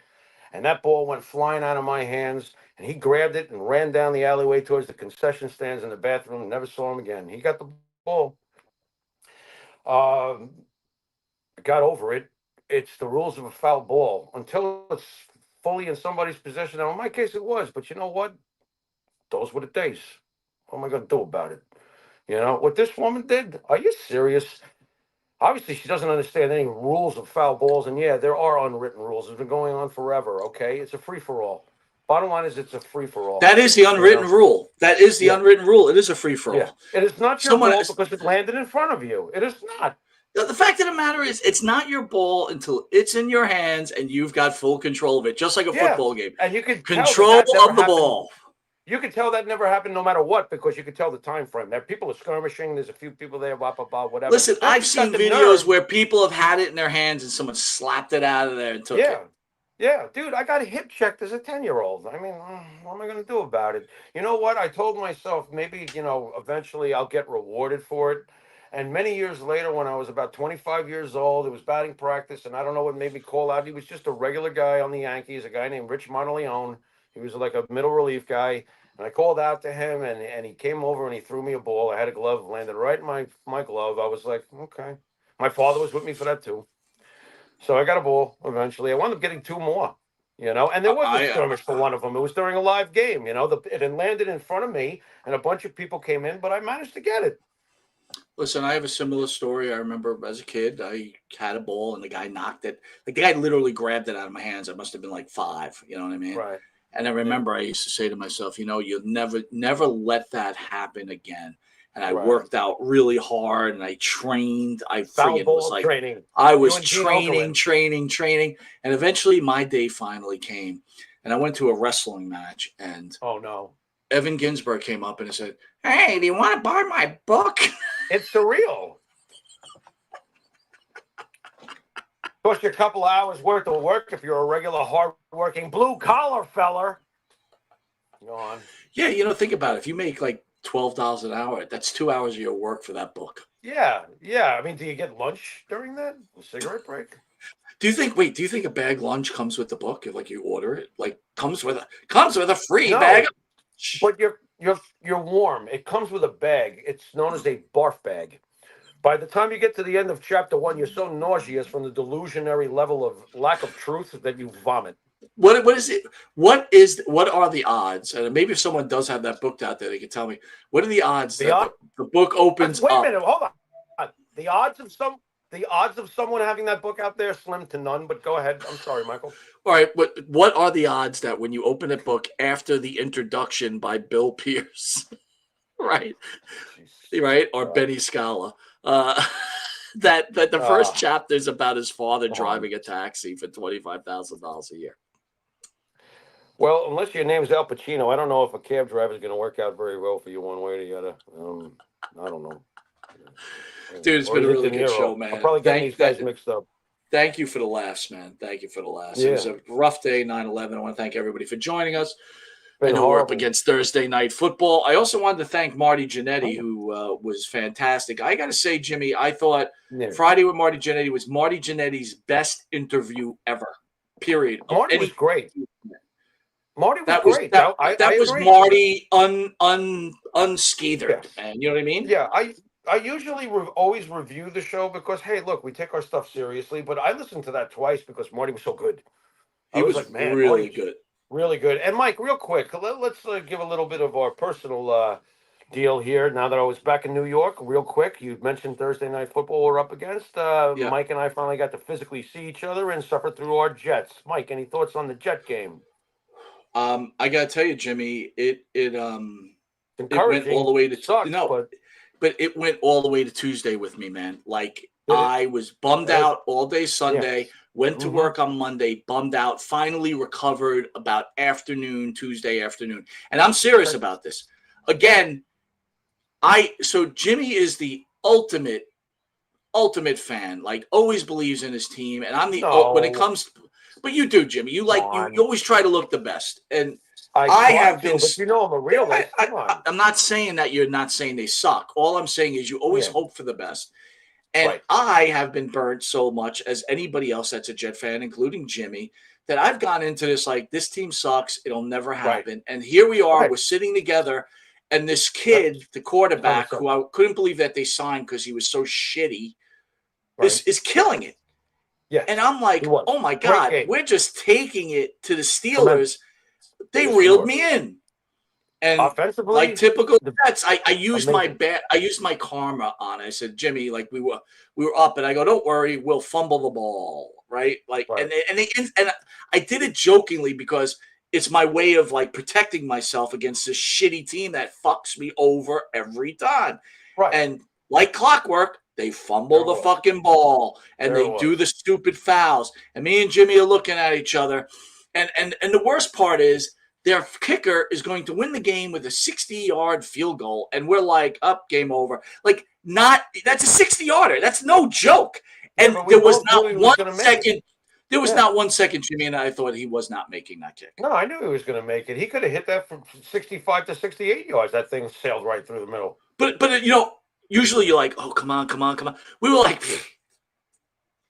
and that ball went flying out of my hands, and he grabbed it and ran down the alleyway towards the concession stands in the bathroom and never saw him again. He got the ball. I got over it. It's the rules of a foul ball until it's fully in somebody's possession. Now, in my case, it was, but you know what? Those were the days. What am I going to do about it? You know, what this woman did? Are you serious? Obviously, she doesn't understand any rules of foul balls. And yeah, there are unwritten rules. It's been going on forever, okay? It's a free-for-all. Bottom line is it's a free-for-all. That is the unwritten rule. That is the unwritten rule. It is a free-for-all. Yeah. It is not your ball because it landed in front of you. It is not. The fact of the matter is, it's not your ball until it's in your hands and you've got full control of it, just like a football game. And you can control of the ball. You can tell that never happened no matter what because you can tell the time frame. There, people are skirmishing. There's a few people there, blah, blah, blah, whatever. Listen, I've seen videos where people have had it in their hands and someone slapped it out of there and took it. Yeah, dude, I got hip checked as a 10-year-old. I mean, what am I going to do about it? You know what? I told myself maybe, eventually I'll get rewarded for it. And many years later, when I was about 25 years old, it was batting practice, and I don't know what made me call out. He was just a regular guy on the Yankees, a guy named Rich Monteleone. He was like a middle relief guy. And I called out to him, and he came over and he threw me a ball. I had a glove, landed right in my glove. I was like, okay. My father was with me for that too. So I got a ball eventually. I wound up getting two more, and there was a skirmish for one of them. It was during a live game, it had landed in front of me, and a bunch of people came in, but I managed to get it. Listen, I have a similar story. I remember as a kid, I had a ball and the guy knocked it. Like the guy literally grabbed it out of my hands. I must have been like 5. You know what I mean? Right. And I remember I used to say to myself, you'll never let that happen again. and I worked out really hard, and I trained. I Foul friggin' was ball like, training. I You was and Gene Okerlund. training, and eventually my day finally came, and I went to a wrestling match, and Oh no, Evan Ginsberg came up and he said, "Hey, do you want to buy my book?" it's surreal. Cost you a couple hours worth of work if you're a regular, hard-working, blue-collar feller. Go on. Yeah, you know, think about it. If you make like $12 an hour, that's 2 hours of your work for that book. Yeah. I mean, do you get lunch during that? A cigarette break? Do you think a bag lunch comes with the book? If like you order it, like comes with a free bag? But you're warm. It comes with a bag. It's known as a barf bag. By the time you get to the end of chapter 1, you're so nauseous from the delusionary level of lack of truth that you vomit. What is it? What are the odds? And maybe if someone does have that book out there, they can tell me. What are the odds that the book opens Wait up? a minute, hold on. The odds of someone having that book out there slim to none. But go ahead. I'm sorry, Michael. All right, what are the odds that when you open a book after the introduction by Bill Pierce, right, or Benny Scala, that the first chapter is about his father driving a taxi for $25,000 a year? Well, unless your name's Al Pacino, I don't know if a cab driver is going to work out very well for you one way or the other. I don't know. Dude, it's been a really good show, man. I'm probably getting these guys mixed up. Thank you for the laughs, man. Thank you for the laughs. Yeah. It was a rough day, 9/11. I want to thank everybody for joining us. Been I know we're up horrible. against Thursday night football. I also wanted to thank Marty Jannetty, who was fantastic. I got to say, Jimmy, I thought Friday with Marty Jannetty was Marty Jannetty's best interview ever, period. Marty was great. Marty was great. That I was agree. Marty unscathed, Yes. man. You know what I mean? Yeah, I usually always review the show because, hey, look, we take our stuff seriously. But I listened to that twice because Marty was so good. He was like, man, really good. Really good. And, Mike, real quick, let's give a little bit of our personal deal here. Now that I was back in New York, real quick, you mentioned Thursday Night Football we're up against. Mike and I finally got to physically see each other and suffer through our Jets. Mike, any thoughts on the Jet game? I got to tell you, Jimmy, it went all the way to but it went all the way to Tuesday with me, man. Like I was bummed out all day Sunday, went to work on Monday, bummed out, finally recovered about Tuesday afternoon. And I'm serious about this. Again, so Jimmy is the ultimate fan, like always believes in his team. And I'm when it comes, but you do, Jimmy, you always try to look the best. And I have been, but you know I'm a realist. I'm not saying that you're not saying they suck. All I'm saying is you always hope for the best. And I have been burnt so much as anybody else that's a Jet fan, including Jimmy, that I've gone into this like, this team sucks. It'll never happen. And here we are. We're sitting together. And this kid, the quarterback, who I couldn't believe that they signed because he was so shitty, is killing it. Yeah. And I'm like, oh, my God, we're just taking it to the Steelers. They reeled me in. And offensively, like typical Jets, I used my karma on it. I said, Jimmy, like we were up, and I go, don't worry, we'll fumble the ball, right? Like, and I did it jokingly because it's my way of like protecting myself against this shitty team that fucks me over every time. Right. And like clockwork, they fumble the fucking ball and they do the stupid fouls. And me and Jimmy are looking at each other. And the worst part is their kicker is going to win the game with a 60-yard field goal. And we're like, up, game over. Like, that's a 60-yarder. That's no joke. And there was not 1 second. There was not 1 second, Jimmy and I thought he was not making that kick. No, I knew he was going to make it. He could have hit that from 65 to 68 yards. That thing sailed right through the middle. But you know, usually you're like, oh, come on. We were like,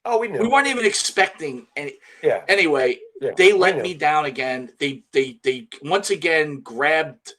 oh, we knew. We weren't even expecting any. Yeah. Anyway, they let me down again. They once again grabbed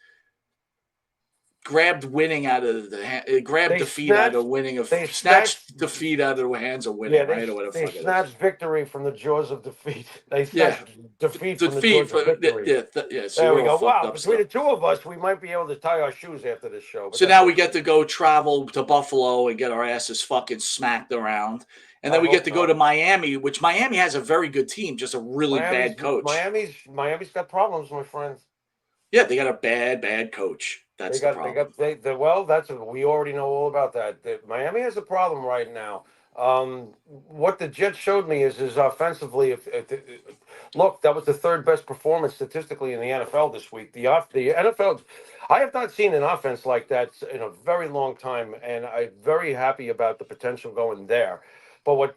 winning out of the hand, defeat out of winning. Snatched defeat out of the hands of winning, right? Or whatever. They snatched victory from the jaws of defeat. They snatched defeat from the jaws of victory. So there we go. Wow, between the two of us, we might be able to tie our shoes after this show. So now we get to go travel to Buffalo and get our asses fucking smacked around. And then we get to go to Miami, which Miami has a very good team, just a really bad coach. Miami's got problems, my friends. Yeah, they got a bad coach. That's the problem. Well, we already know all about that. Miami has a problem right now. What the Jets showed me is offensively. Look, that was the third best performance statistically in the NFL this week. The NFL, I have not seen an offense like that in a very long time, and I'm very happy about the potential going there. But what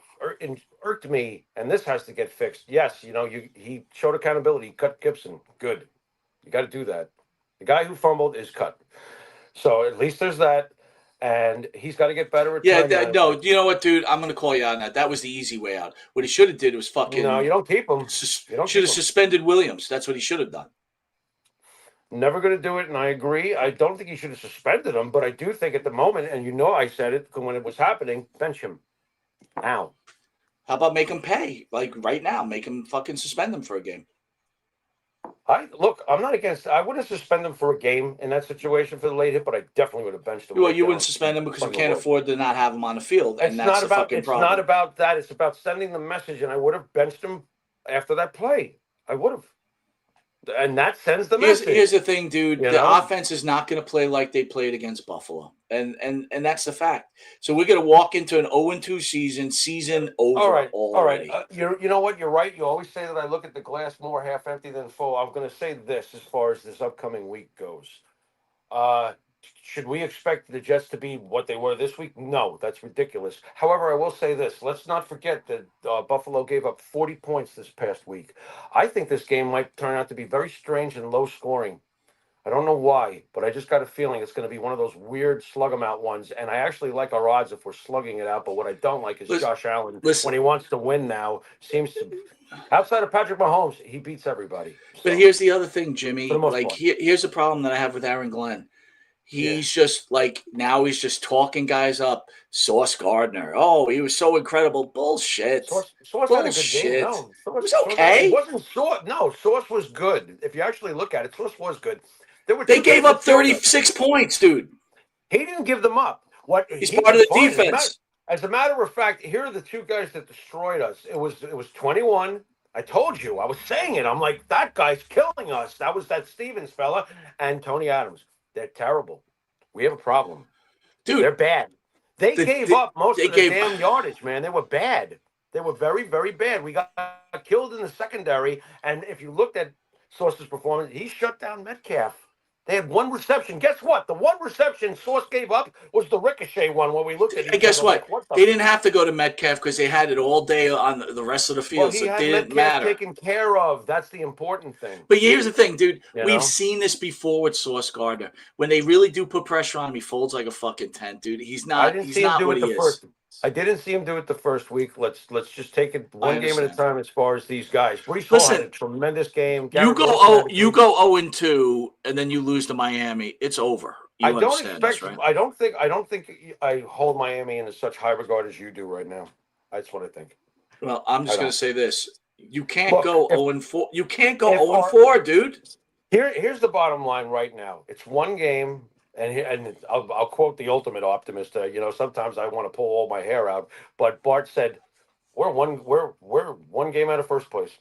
irked me, and this has to get fixed. Yes, he showed accountability. He cut Gibson. Good. You got to do that. The guy who fumbled is cut. So at least there's that. And he's got to get better at time management. No, you know what, dude? I'm going to call you on that. That was the easy way out. What he should have did was fucking. No, you don't keep him. Should have suspended Williams. That's what he should have done. Never going to do it, and I agree. I don't think he should have suspended him, but I do think at the moment, and I said it when it was happening, bench him. Now. How about make him pay? Like right now, make him fucking suspend him for a game. I'm not against. I wouldn't suspend him for a game in that situation for the late hit, but I definitely would have benched him. Well, you wouldn't suspend him because you can't afford to not have him on the field, and that's the fucking problem. It's not about that. It's about sending the message, and I would have benched him after that play. I would have. And that sends the message. Here's the thing, dude. The offense is not going to play like they played against Buffalo. And that's the fact. So we're going to walk into an 0-2 season over. All right. You know what? You're right. You always say that I look at the glass more half empty than full. I'm going to say this as far as this upcoming week goes. Should we expect the Jets to be what they were this week? No, that's ridiculous. However, I will say this. Let's not forget that Buffalo gave up 40 points this past week. I think this game might turn out to be very strange and low scoring. I don't know why, but I just got a feeling it's going to be one of those weird slug 'em out ones. And I actually like our odds if we're slugging it out. But what I don't like is Josh Allen, when he wants to win now, seems to, outside of Patrick Mahomes, he beats everybody. But here's the other thing, Jimmy. Like, here's the problem that I have with Aaron Glenn. He's just like, now he's just talking guys up. Sauce Gardner. Oh, he was so incredible. Bullshit. Sauce had a good game. No, it was okay. It wasn't Sauce. No, Sauce was good. If you actually look at it, Sauce was good. They gave up 36 points, dude. He didn't give them up. He's part of the defense. As a matter of fact, here are the two guys that destroyed us. It was 21. I told you. I was saying it. I'm like, that guy's killing us. That was that Stevens fella and Tony Adams. They're terrible. We have a problem. Dude, they're bad. They gave up most of the damn yardage, man. They were bad. They were very, very bad. We got killed in the secondary. And if you looked at Sauce's performance, he shut down Metcalf. They had one reception. Guess what? The one reception Sauce gave up was the ricochet one when we looked at it. And guess what? They didn't have to go to Metcalf because they had it all day on the rest of the field. So it didn't matter. Taken care of. That's the important thing. But here's the thing, dude. We've seen this before with Sauce Gardner. When they really do put pressure on him, he folds like a fucking tent, dude. He's not. He's not what he is. I didn't see him do it the first week. Let's just take it one game at a time as far as these guys. Breece Hall had a tremendous game. You go 0-2, and then you lose to Miami. It's over. I don't think I hold Miami in such high regard as you do right now. That's what I think. Well, I'm just going to say this: you can't go 0-4. You can't go 0-4, dude. Here's the bottom line right now. It's one game. And I'll quote the ultimate optimist. Sometimes I want to pull all my hair out, but Bart said, "We're one game out of first place."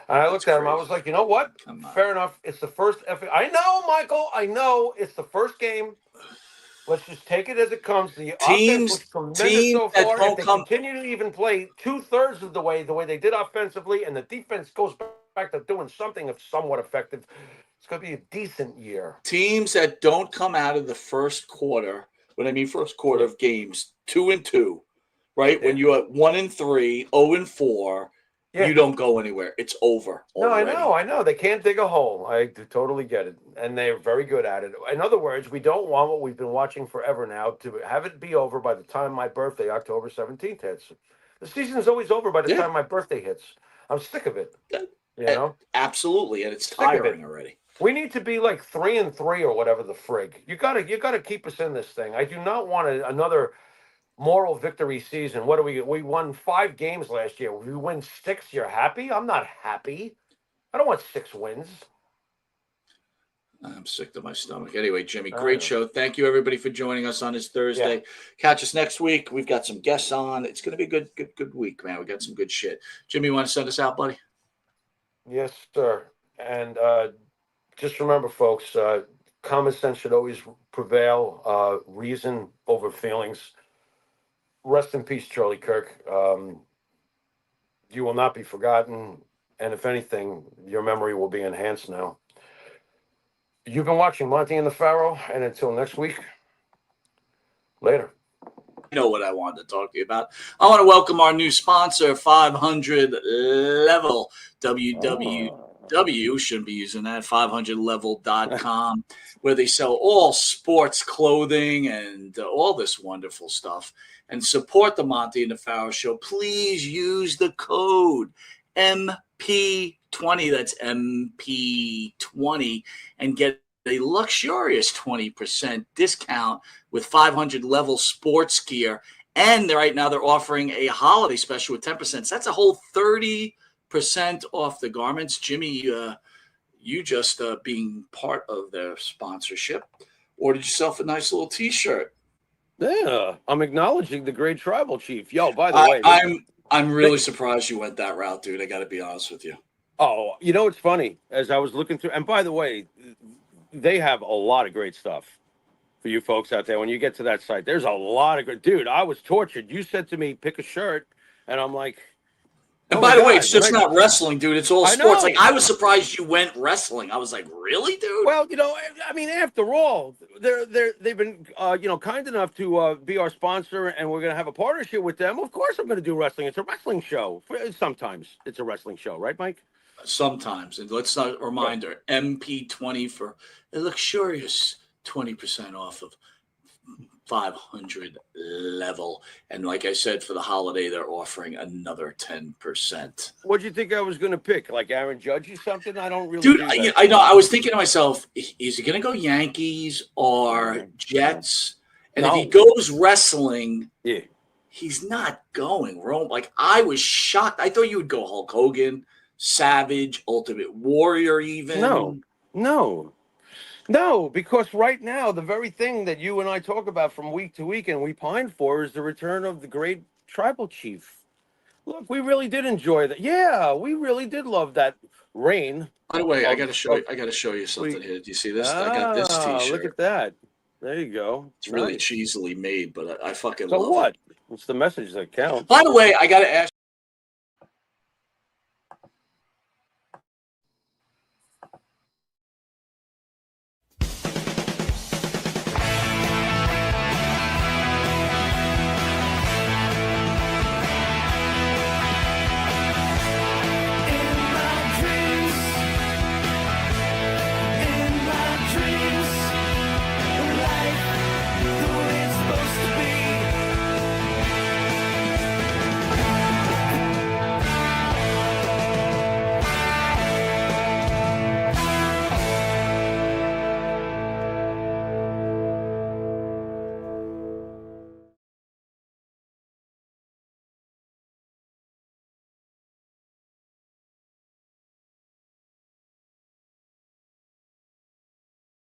And I looked at him. I was like, you know what? Fair enough. It's the first. I know, Michael. I know it's the first game. Let's just take it as it comes. The offense was tremendous so far. If they continue to even play 2/3 of the way they did offensively, and the defense goes back to doing something of somewhat effective, it's going to be a decent year. Teams that don't come out of the first quarter, when I mean first quarter of games, 2-2, right? Yeah. When you're at 1-3, 0-4, you don't go anywhere. It's over already. No, I know. They can't dig a hole. I totally get it. And they're very good at it. In other words, we don't want what we've been watching forever now to have it be over by the time my birthday, October 17th, hits. The season is always over by the time my birthday hits. I'm sick of it. Absolutely. And it's tiring already. We need to be like 3-3 or whatever the frig. You gotta keep us in this thing. I do not want another moral victory season. What do we won 5 games last year. We win 6. You're happy? I'm not happy. I don't want 6 wins. I'm sick to my stomach. Anyway, Jimmy, great show. Thank you everybody for joining us on this Thursday. Yeah. Catch us next week. We've got some guests on. It's going to be a good week, man. We got some good shit. Jimmy, you want to send us out, buddy? Yes, sir. And just remember, folks, common sense should always prevail. Reason over feelings. Rest in peace, Charlie Kirk. You will not be forgotten, and if anything, your memory will be enhanced now. You've been watching Monty and the Pharaoh, and until next week, later. I know what I wanted to talk to you about. I want to welcome our new sponsor, 500 Level. www, shouldn't be using that, 500level.com, where they sell all sports clothing and all this wonderful stuff. And support the Monty and the Pharaoh Show. Please use the code MP20, that's MP20, and get a luxurious 20% discount with 500 Level sports gear. And right now they're offering a holiday special with 10%. So that's a whole 30% off the garments. Jimmy, you just being part of their sponsorship, ordered yourself a nice little T-shirt. Yeah, I'm acknowledging the great tribal chief. Yo, by the way, I'm really surprised you went that route, dude. I got to be honest with you. Oh, you know what's funny? As I was looking through, and by the way, they have a lot of great stuff for you folks out there. When you get to that site, there's a lot of good. Dude, I was tortured. You said to me, pick a shirt, and I'm like. And by the way, it's just not wrestling, dude. It's all sports. Like, I was surprised you went wrestling. I was like, really, dude? Well, you know, I mean, after all, they've been, kind enough to be our sponsor, and we're going to have a partnership with them. Of course, I'm going to do wrestling. It's a wrestling show. Sometimes it's a wrestling show, right, Mike? Sometimes. And let's not reminder, MP20 for a luxurious 20% off of 500 Level. And like I said, for the holiday, they're offering another 10%. What do you think I was going to pick? Like Aaron Judge or something? I don't really. Dude, I know. I was thinking to myself, is he going to go Yankees or Jets? And if he goes wrestling, he's not going Rome. Like, I was shocked. I thought you would go Hulk Hogan, Savage, Ultimate Warrior, even. No, because right now, the very thing that you and I talk about from week to week and we pine for is the return of the great tribal chief. Look, we really did enjoy that. Yeah, we really did love that reign. By the way, I got to show you something here. Do you see this? I got this T-shirt. Look at that. There you go. It's really cheesily made, but I fucking love it. So what? It's the message that counts. By the way, I got to ask